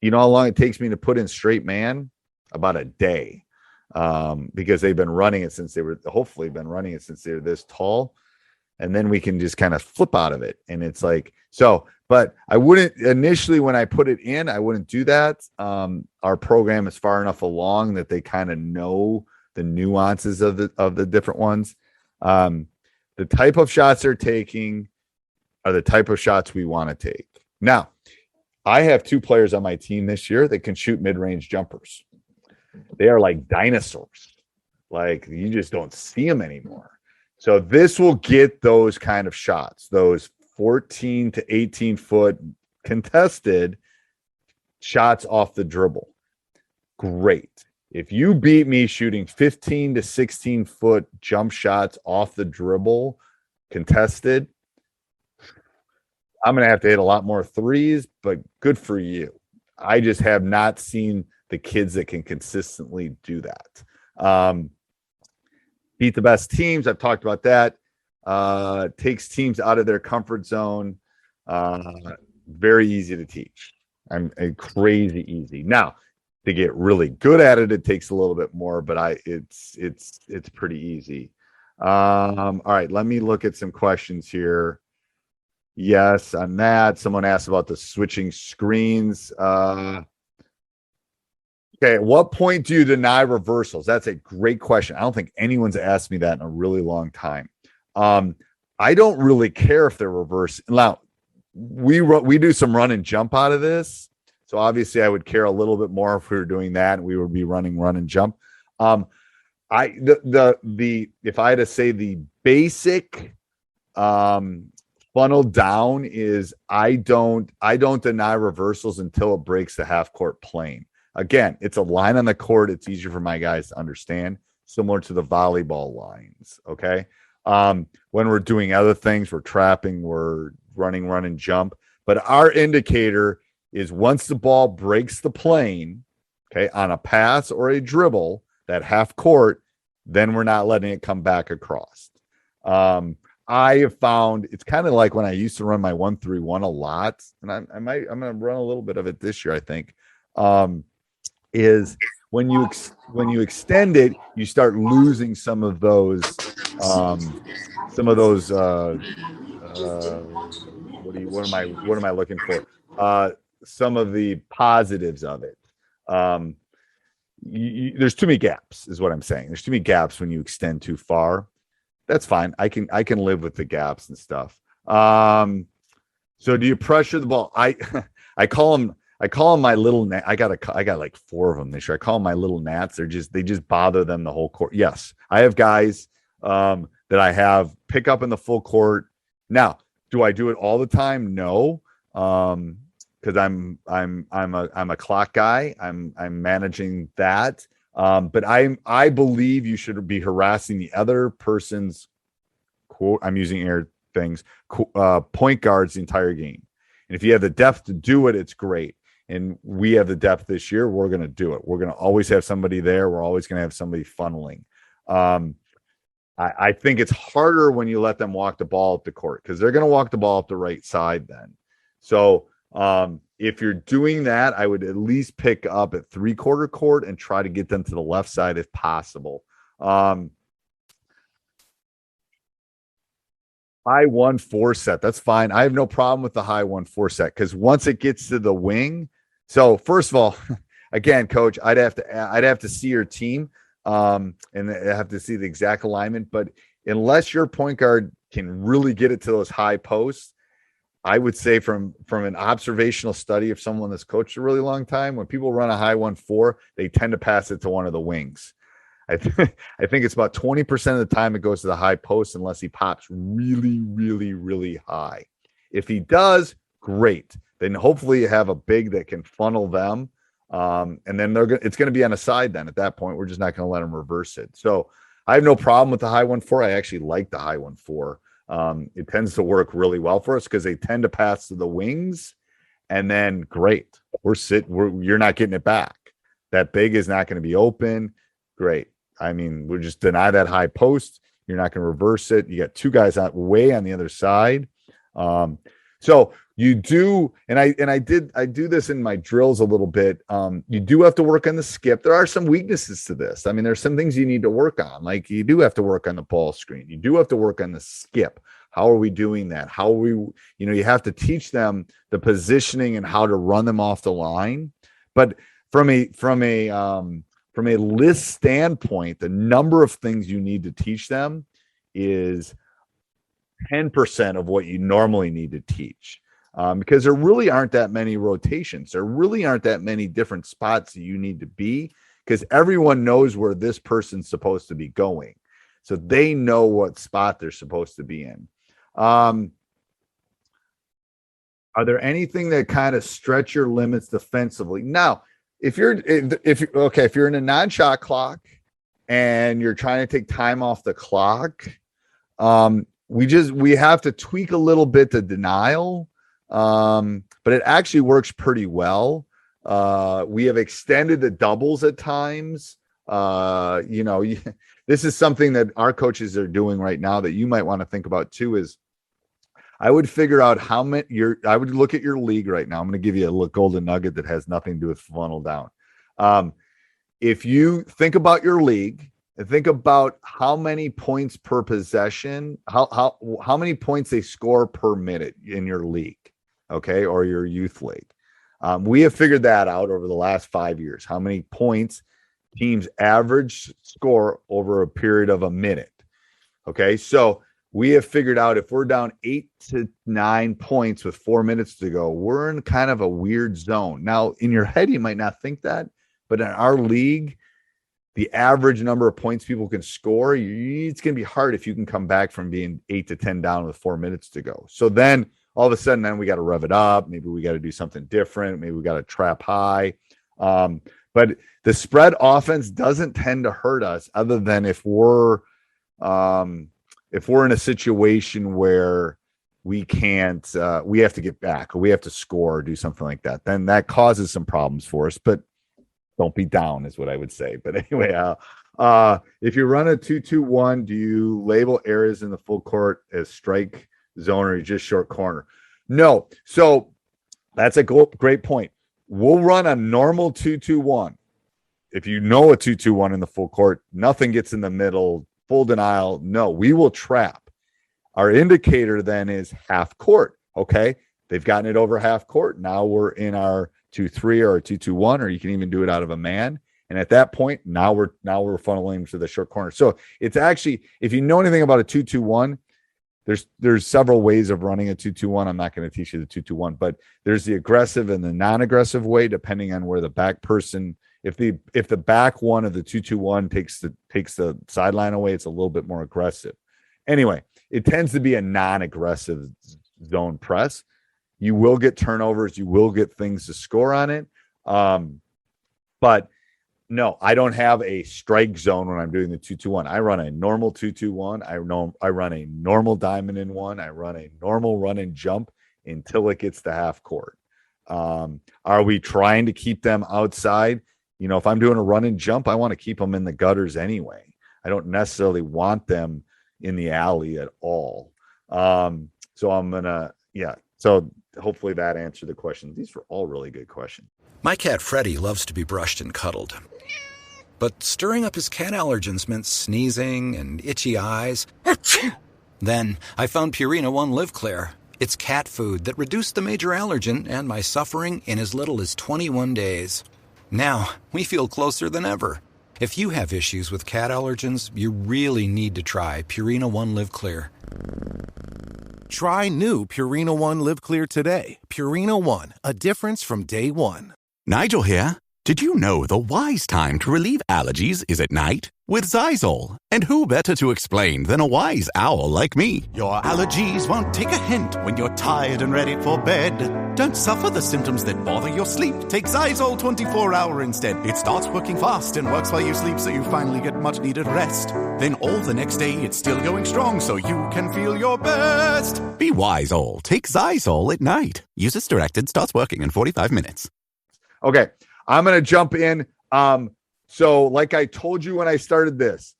You know how long it takes me to put in straight man? About a day. Because they've been running it since they were this tall. And then we can just kind of flip out of it. And it's like, so, but I wouldn't initially, when I put it in, I wouldn't do that. Our program is far enough along that they kind of know the nuances of the different ones. The type of shots they're taking are the type of shots we want to take. Now, I have 2 players on my team this year that can shoot mid-range jumpers. They are like dinosaurs. Like, you just don't see them anymore. So this will get those kind of shots, those 14 to 18 foot contested shots off the dribble. Great. If you beat me shooting 15 to 16 foot jump shots off the dribble contested, I'm going to have to hit a lot more threes, but good for you. I just have not seen the kids that can consistently do that. Beat the best teams. I've talked about that. Takes teams out of their comfort zone. Very easy to teach. I'm crazy easy. Now, to get really good at it, it takes a little bit more, but it's pretty easy. All right, let me look at some questions here. Yes, on that. Someone asked about the switching screens. Okay, at what point do you deny reversals? That's a great question. I don't think anyone's asked me that in a really long time. I don't really care if they're reverse. Now, we do some run and jump out of this. So obviously I would care a little bit more if we were doing that and we would be running run and jump. If I had to say the basic funnel down is I don't deny reversals until it breaks the half court plane. Again, it's a line on the court. It's easier for my guys to understand, similar to the volleyball lines. Okay. When we're doing other things, we're trapping, we're running, run, and jump. But our indicator is once the ball breaks the plane, okay, on a pass or a dribble, that half court, then we're not letting it come back across. I have found it's kind of like when I used to run my 1-3-1 a lot, and I'm going to run a little bit of it this year, I think. Is when you extend it, you start losing some of those what am I looking for? Some of the positives of it. There's too many gaps, is what I'm saying. There's too many gaps when you extend too far. That's fine. I can live with the gaps and stuff. So do you pressure the ball? I call them my little gnat. I got like 4 of them this year. I call them my little gnats. They just bother them the whole court. Yes, I have guys that I have pick up in the full court. Now, do I do it all the time? No, because I'm a clock guy. I'm managing that. But I believe you should be harassing the other person's quote. I'm using air things, point guards the entire game. And if you have the depth to do it, it's great. And we have the depth this year. We're going to do it. We're going to always have somebody there. We're always going to have somebody funneling. I think it's harder when you let them walk the ball up the court, because they're going to walk the ball up the right side then. So if you're doing that, I would at least pick up at 3/4 court and try to get them to the left side if possible. High 1-4 set. That's fine. I have no problem with the high 1-4 set, because once it gets to the wing. So first of all, again, coach, I'd have to see your team and I have to see the exact alignment. But unless your point guard can really get it to those high posts, I would say from an observational study of someone that's coached a really long time, when people run a high 1-4, they tend to pass it to one of the wings. I think it's about 20% of the time it goes to the high post, unless he pops really, really, really high. If he does, great. Then hopefully you have a big that can funnel them. And then it's going to be on a side then. At that point, we're just not going to let them reverse it. So I have no problem with the high 1-4. I actually like the high 1-4. It tends to work really well for us because they tend to pass to the wings, and then great. You're not getting it back. That big is not going to be open. Great. I mean, we'll just deny that high post. You're not going to reverse it. You got 2 guys way on the other side. So you do, and I do this in my drills a little bit. You do have to work on the skip. There are some weaknesses to this. I mean, there's some things you need to work on. Like, you do have to work on the ball screen. You do have to work on the skip. How are we doing that? How are we, you have to teach them the positioning and how to run them off the line. But from a list standpoint, the number of things you need to teach them is 10% of what you normally need to teach, because there really aren't that many rotations. There really aren't that many different spots that you need to be, because everyone knows where this person's supposed to be going. So they know what spot they're supposed to be in. Are there anything that kind of stretch your limits defensively? Now, if you're in a non-shot clock and you're trying to take time off the clock, we have to tweak a little bit the denial, but it actually works pretty well. We have extended the doubles at times. This is something that our coaches are doing right now that you might want to think about too. Is I would figure out I would look at your league right now. I'm going to give you a golden nugget that has nothing to do with funnel down. If you think about your league and think about how many points per possession, how many points they score per minute in your league, okay, or your youth league. We have figured that out over the last 5 years, how many points teams average score over a period of a minute. Okay, so we have figured out if we're down 8 to 9 points with 4 minutes to go, we're in kind of a weird zone. Now, in your head, you might not think that, but in our league, the average number of points people can score, it's going to be hard if you can come back from being 8 to 10 down with 4 minutes to go. So then all of a sudden, then we got to rev it up. Maybe we got to do something different. Maybe we got to trap high. But the spread offense doesn't tend to hurt us, other than if we're in a situation where we can't, we have to get back, or we have to score, or do something like that, then that causes some problems for us. But don't be down, is what I would say. But anyway, if you run a 2-2-1, do you label areas in the full court as strike zone, or just short corner? No. So that's a great point. We'll run a normal 2-2-1. If you know a 2-2-1 in the full court, nothing gets in the middle, full denial. No, we will trap. Our indicator then is half court. Okay. They've gotten it over half court. Now we're in our 2-3 or a 2-2-1, or you can even do it out of a man. And at that point, now we're funneling to the short corner. So it's actually, if you know anything about a 2-2-1, there's several ways of running a 2-2-1. I'm not going to teach you the 2-2-1, but there's the aggressive and the non-aggressive way, depending on where the back person, if the back one of the 2-2-1 takes the sideline away, it's a little bit more aggressive. Anyway, it tends to be a non-aggressive zone press. You will get turnovers, you will get things to score on it. But no, I don't have a strike zone when I'm doing the 2-2-1. I run a normal 2-2-1. I run a normal diamond in one. I run a normal run and jump until it gets to half court. Are we trying to keep them outside? If I'm doing a run and jump, I want to keep them in the gutters anyway. I don't necessarily want them in the alley at all. So I'm gonna, So hopefully that answered the question. These were all really good questions. My cat Freddie loves to be brushed and cuddled. But stirring up his cat allergens meant sneezing and itchy eyes. Then I found Purina One Live Clear. It's cat food that reduced the major allergen and my suffering in as little as 21 days. Now, we feel closer than ever. If you have issues with cat allergens, you really need to try Purina One Live Clear. Try new Purina One Live Clear today. Purina One, a difference from day one. Nigel here. Did you know the wise time to relieve allergies is at night? With Xyzal. And who better to explain than a wise owl like me? Your allergies won't take a hint when you're tired and ready for bed. Don't suffer the symptoms that bother your sleep. Take Xyzal 24-hour instead. It starts working fast and works while you sleep, so you finally get much-needed rest. Then all the next day, it's still going strong, so you can feel your best. Be wise, all. Take Xyzal at night. Use as directed. Starts working in 45 minutes. Okay, I'm going to jump in. So like I told you when I started this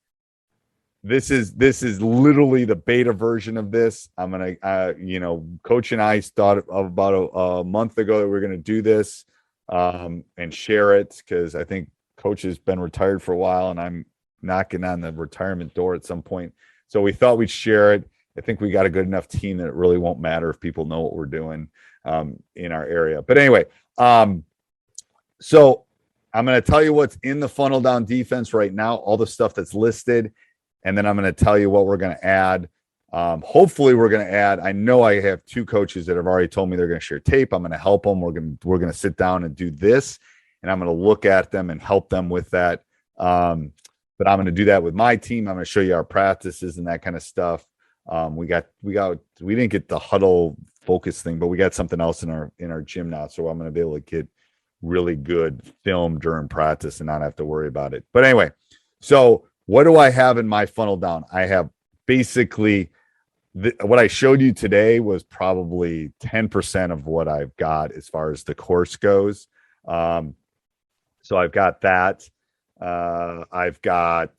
is literally the beta version of this. I'm going to, Coach and I thought about a month ago that we we're going to do this and share it, because I think Coach has been retired for a while and I'm knocking on the retirement door at some point. So we thought we'd share it. I think we got a good enough team that it really won't matter if people know what we're doing in our area. But anyway, so I'm going to tell you what's in the funnel down defense right now, all the stuff that's listed, and then I'm going to tell you what we're going to add. Hopefully we're going to add, I know I have two coaches that have already told me they're going to share tape. I'm going to help them. We're going to sit down and do this, and I'm going to look at them and help them with that. But I'm going to do that with my team. I'm going to show you our practices and that kind of stuff. We didn't get the huddle focus thing, but we got something else in our gym now. So I'm going to be able to get really good film during practice and not have to worry about it. But anyway, so what do I have in my funnel down? I have basically what I showed you today was probably 10% of what I've got as far as the course goes. So I've got that. I've got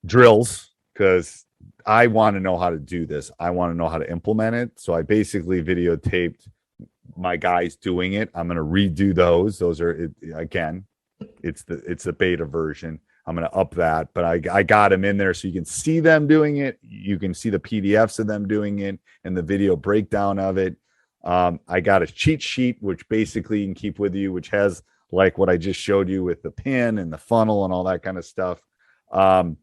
drills, because I want to know how to do this. I want to know how to implement it. So I basically videotaped my guys doing it. I'm going to redo those. Those are, again, it's the beta version. I'm going to up that, but I got them in there so you can see them doing it. You can see the PDFs of them doing it and the video breakdown of it. I got a cheat sheet, which basically you can keep with you, which has like what I just showed you with the pin and the funnel and all that kind of stuff. I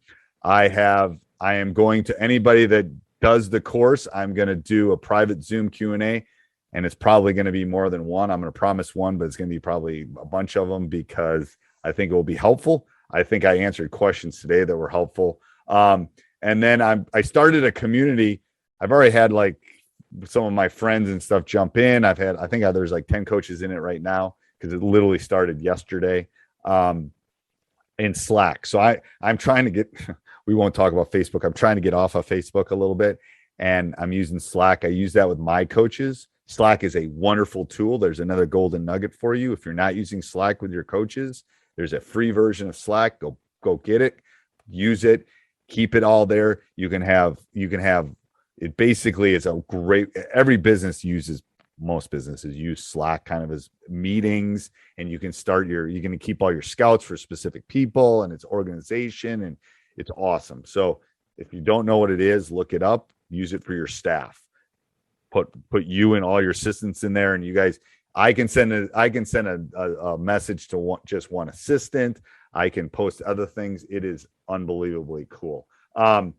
am going to, anybody that does the course, I'm going to do a private Zoom Q&A, and it's probably going to be more than one. I'm going to promise one, but it's going to be probably a bunch of them, because I think it will be helpful. I think I answered questions today that were helpful. And then I started a community. I've already had like some of my friends and stuff jump in. I think there's like 10 coaches in it right now. because it literally started yesterday, in Slack. So I'm trying to get, we won't talk about Facebook. I'm trying to get off of Facebook a little bit, and I'm using Slack. I use that with my coaches. Slack is a wonderful tool. There's another golden nugget for you. If you're not using Slack with your coaches, there's a free version of Slack. Go get it, use it, keep it all there. You can have it. Basically, it's a great, most businesses use Slack kind of as meetings, and you can you're going to keep all your scouts for specific people, and it's organization, and it's awesome. So if you don't know what it is, look it up, use it for your staff. Put you and all your assistants in there, and you guys, I can send a message to just one assistant. I can post other things. It is unbelievably cool. Then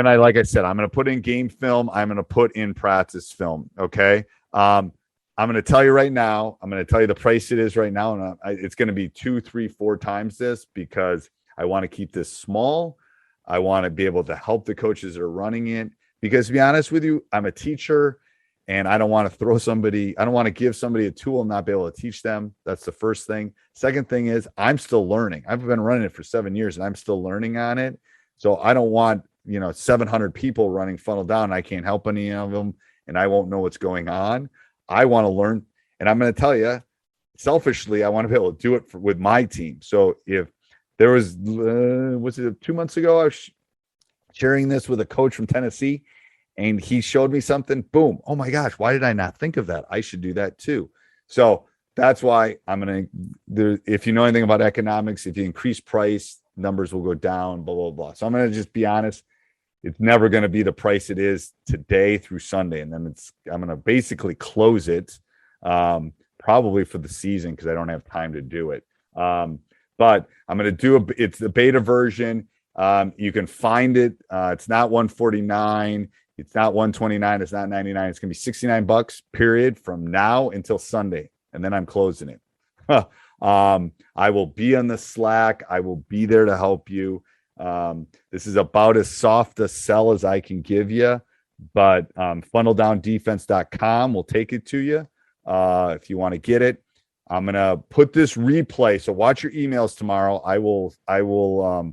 like I said, I'm going to put in game film. I'm going to put in practice film. Okay. I'm going to tell you right now, I'm going to tell you the price it is right now. And it's going to be 2, 3, 4 times this, because I want to keep this small. I want to be able to help the coaches that are running it, because to be honest with you, I'm a teacher, and I don't want to give somebody a tool and not be able to teach them. That's the first thing. Second thing is, I'm still learning. I've been running it for 7 years, and I'm still learning on it. So I don't want, 700 people running funnel down. I can't help any of them, and I won't know what's going on. I want to learn. And I'm going to tell you, selfishly, I want to be able to do it with my team. So if there was it 2 months ago, I was sharing this with a coach from Tennessee, and he showed me something, boom. Oh my gosh, why did I not think of that? I should do that too. So that's why if you know anything about economics, if you increase price, numbers will go down, blah, blah, blah. So I'm going to just be honest. It's never going to be the price it is today through Sunday. And then I'm going to basically close it, probably for the season, because I don't have time to do it. But I'm going to it's the beta version. You can find it. It's not $149. It's not $129. It's not $99. It's going to be $69 period from now until Sunday. And then I'm closing it. I will be on the Slack. I will be there to help you. This is about as soft a sell as I can give you, but funneldowndefense.com will take it to you if you want to get it. I'm going to put this replay. So watch your emails tomorrow. I will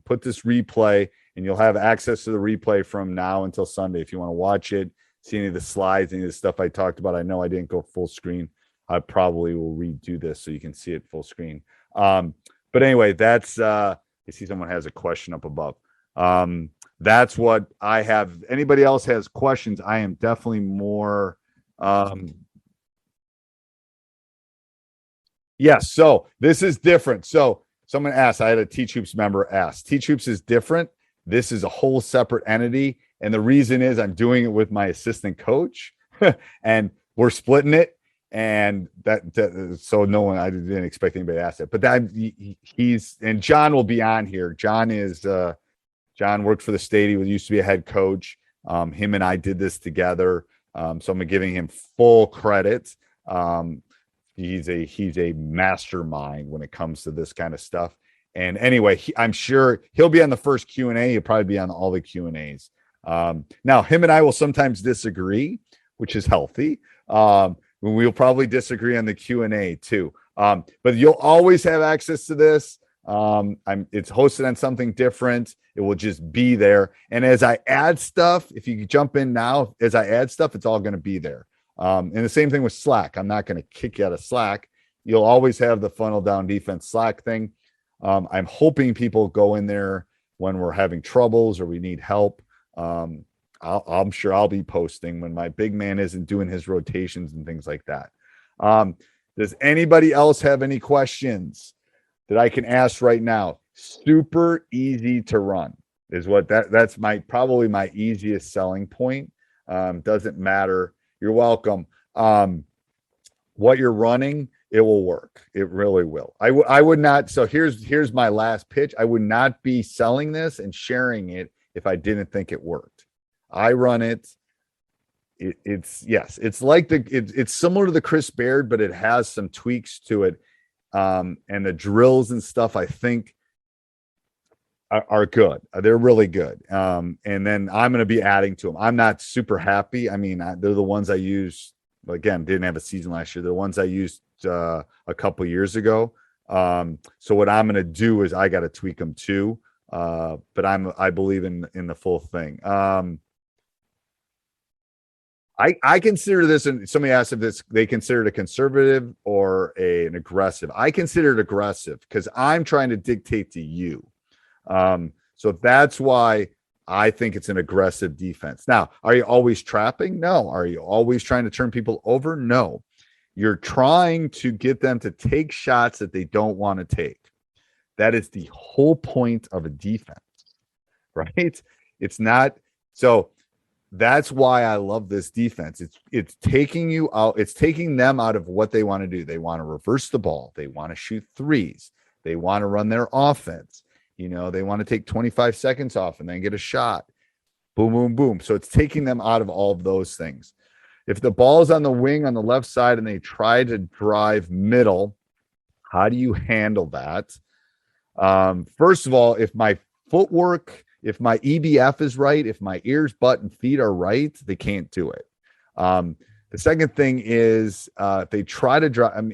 put this replay, and you'll have access to the replay from now until Sunday. If you want to watch it, see any of the slides, any of the stuff I talked about. I know I didn't go full screen. I probably will redo this so you can see it full screen. But anyway, that's, I see someone has a question up above. That's what I have. Anybody else has questions? I am definitely more, yes. So this is different. So someone asked, I had a Teach Hoops member ask, Teach Hoops is different. This is a whole separate entity. And the reason is I'm doing it with my assistant coach and we're splitting it. And so no one, I didn't expect anybody to ask that, but and John will be on here. John worked for the state. He used to be a head coach. Him and I did this together. So I'm giving him full credit. He's a mastermind when it comes to this kind of stuff. And anyway, I'm sure he'll be on the first Q&A. He'll probably be on all the Q&As. Now him and I will sometimes disagree, which is healthy. We'll probably disagree on the Q&A too. But you'll always have access to this. It's hosted on something different. It will just be there. And as I add stuff, if you jump in now, as I add stuff, it's all going to be there. And the same thing with Slack. I'm not going to kick you out of Slack. You'll always have the Funnel Down Defense Slack thing. I'm hoping people go in there when we're having troubles or we need help. I'm sure I'll be posting when my big man isn't doing his rotations and things like that. Does anybody else have any questions that I can ask right now? Super easy to run is what that's probably my easiest selling point. Doesn't matter. You're welcome. What you're running, it will work. It really will. I would not. So here's my last pitch. I would not be selling this and sharing it if I didn't think it worked. I run it. It's like it's similar to the Chris Baird, but it has some tweaks to it. And the drills and stuff, I think are good. They're really good. And then I'm going to be adding to them. I'm not super happy. I mean, they're the ones I use again, didn't have a season last year. The ones I used a couple years ago. So what I'm going to do is I got to tweak them too. But I believe in the full thing. I consider this, and somebody asked if they consider it a conservative or an aggressive. I consider it aggressive because I'm trying to dictate to you. So that's why I think it's an aggressive defense. Now, are you always trapping? No. Are you always trying to turn people over? No. You're trying to get them to take shots that they don't want to take. That is the whole point of a defense, right? It's not so. That's why I love this defense. It's taking you out. It's taking them out of what they want to do. They want to reverse the ball. They want to shoot threes. They want to run their offense. They want to take 25 seconds off and then get a shot. Boom, boom, boom. So it's taking them out of all of those things. If the ball is on the wing on the left side and they try to drive middle, how do you handle that? First of all, if my footwork, if my EBF is right, if my ears, butt, and feet are right, they can't do it. The second thing is if they try to drive,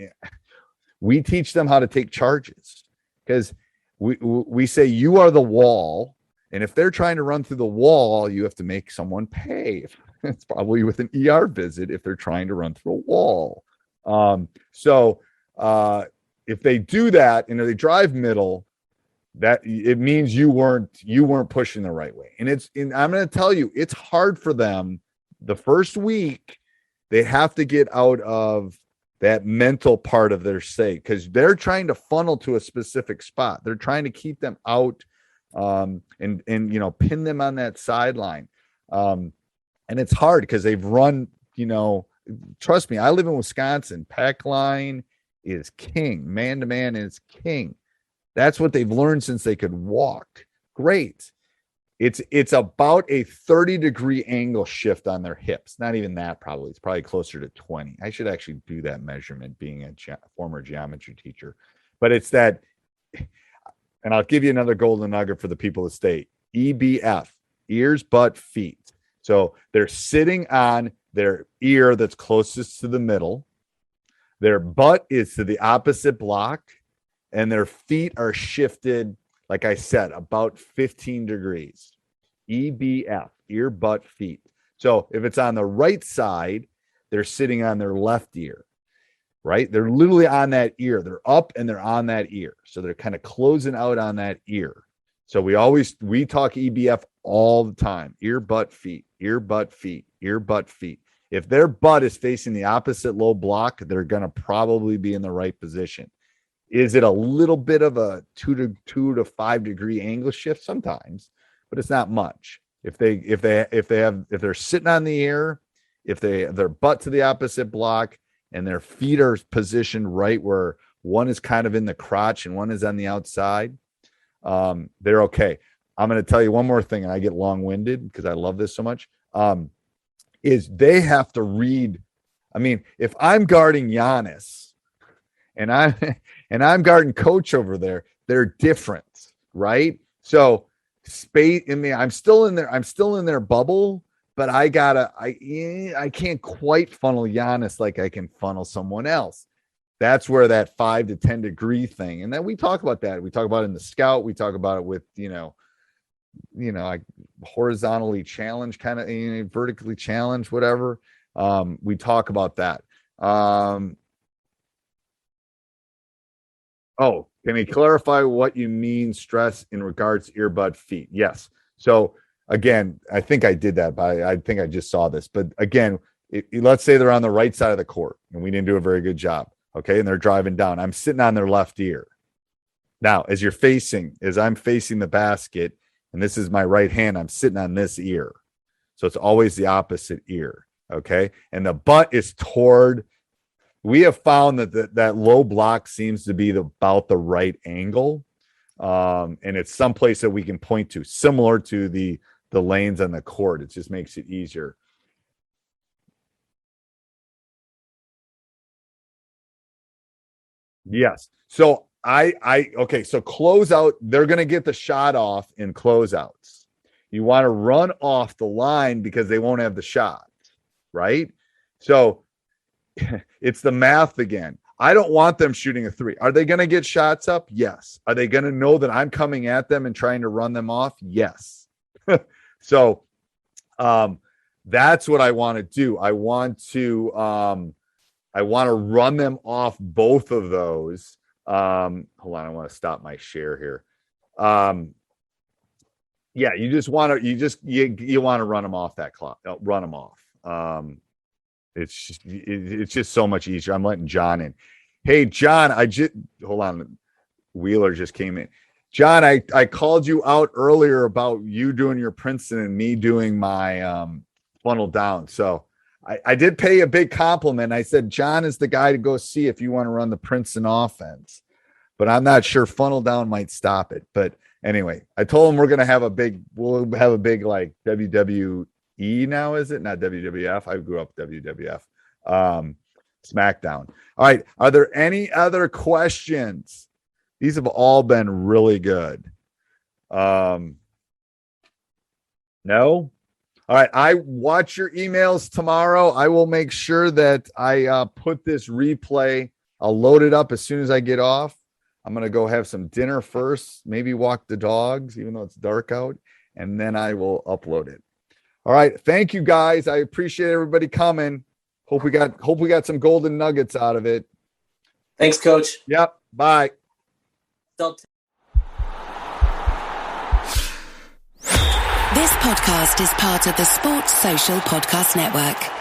we teach them how to take charges because we say you are the wall. And if they're trying to run through the wall, you have to make someone pay. It's probably with an ER visit if they're trying to run through a wall. So if they do that and they drive middle, that it means you weren't pushing the right way. And I'm going to tell you, it's hard for them the first week. They have to get out of that mental part of their state because they're trying to funnel to a specific spot. They're trying to keep them out and pin them on that sideline. And it's hard because they've run, trust me, I live in Wisconsin. Pack line is king. Man to man is king. That's what they've learned since they could walk. Great. It's about a 30-degree angle shift on their hips. Not even that, probably. It's probably closer to 20. I should actually do that measurement being a former geometry teacher. But it's that, and I'll give you another golden nugget for the people of the state. EBF, ears, butt, feet. So they're sitting on their ear that's closest to the middle. Their butt is to the opposite block. And their feet are shifted, like I said, about 15 degrees. EBF, ear, butt, feet. So if it's on the right side, they're sitting on their left ear, right? They're literally on that ear. They're up and they're on that ear. So they're kind of closing out on that ear. So we talk EBF all the time. Ear, butt, feet, ear, butt, feet, ear, butt, feet. If their butt is facing the opposite low block, they're going to probably be in the right position. Is it a little bit of a 2 to 5 degree angle shift? Sometimes, but it's not much. If they're sitting on the air, if their butt to the opposite block and their feet are positioned right where one is kind of in the crotch and one is on the outside, they're okay. I'm going to tell you one more thing, and I get long-winded because I love this so much. Is they have to read. If I'm guarding Giannis and I'm guarding Coach over there, they're different, right? So space. I'm still in their bubble, but I can't quite funnel Giannis like I can funnel someone else. That's where that 5 to 10 degree thing. And then we talk about that. We talk about it in the scout. We talk about it with, like horizontally challenged, kind of vertically challenged, whatever. We talk about that. Can you clarify what you mean stress in regards to earbud feet? Yes. So again, I think I did that, but I think I just saw this. But again, let's say they're on the right side of the court and we didn't do a very good job. Okay. And they're driving down. I'm sitting on their left ear. Now, as I'm facing the basket, and this is my right hand, I'm sitting on this ear. So it's always the opposite ear. Okay. And the butt is toward. We have found that low block seems to be about the right angle. And it's someplace that we can point to, similar to the lanes on the court. It just makes it easier. Yes. So so closeout, they're going to get the shot off in closeouts. You want to run off the line because they won't have the shot, right? So it's the math again. I don't want them shooting a three. Are they going to get shots up? Yes. Are they going to know that I'm coming at them and trying to run them off? Yes. So that's what I want to do. I want to run them off both of those. Hold on, I want to stop my share here. Yeah, you want to run them off that clock. Run them off. It's just so much easier. I'm letting John in. Hey, John, hold on. Wheeler just came in. John, I called you out earlier about you doing your Princeton and me doing my funnel down. So I did pay a big compliment. I said, John is the guy to go see if you want to run the Princeton offense. But I'm not sure funnel down might stop it. But anyway, I told him we'll have a big like WWE now, is it? Not WWF. I grew up WWF. SmackDown. All right. Are there any other questions? These have all been really good. No? All right. I watch your emails tomorrow. I will make sure that I put this replay. I'll load it up as soon as I get off. I'm going to go have some dinner first, maybe walk the dogs, even though it's dark out, and then I will upload it. All right. Thank you, guys. I appreciate everybody coming. Hope we got some golden nuggets out of it. Thanks, Coach. Yep. Bye. This podcast is part of the Sports Social Podcast Network.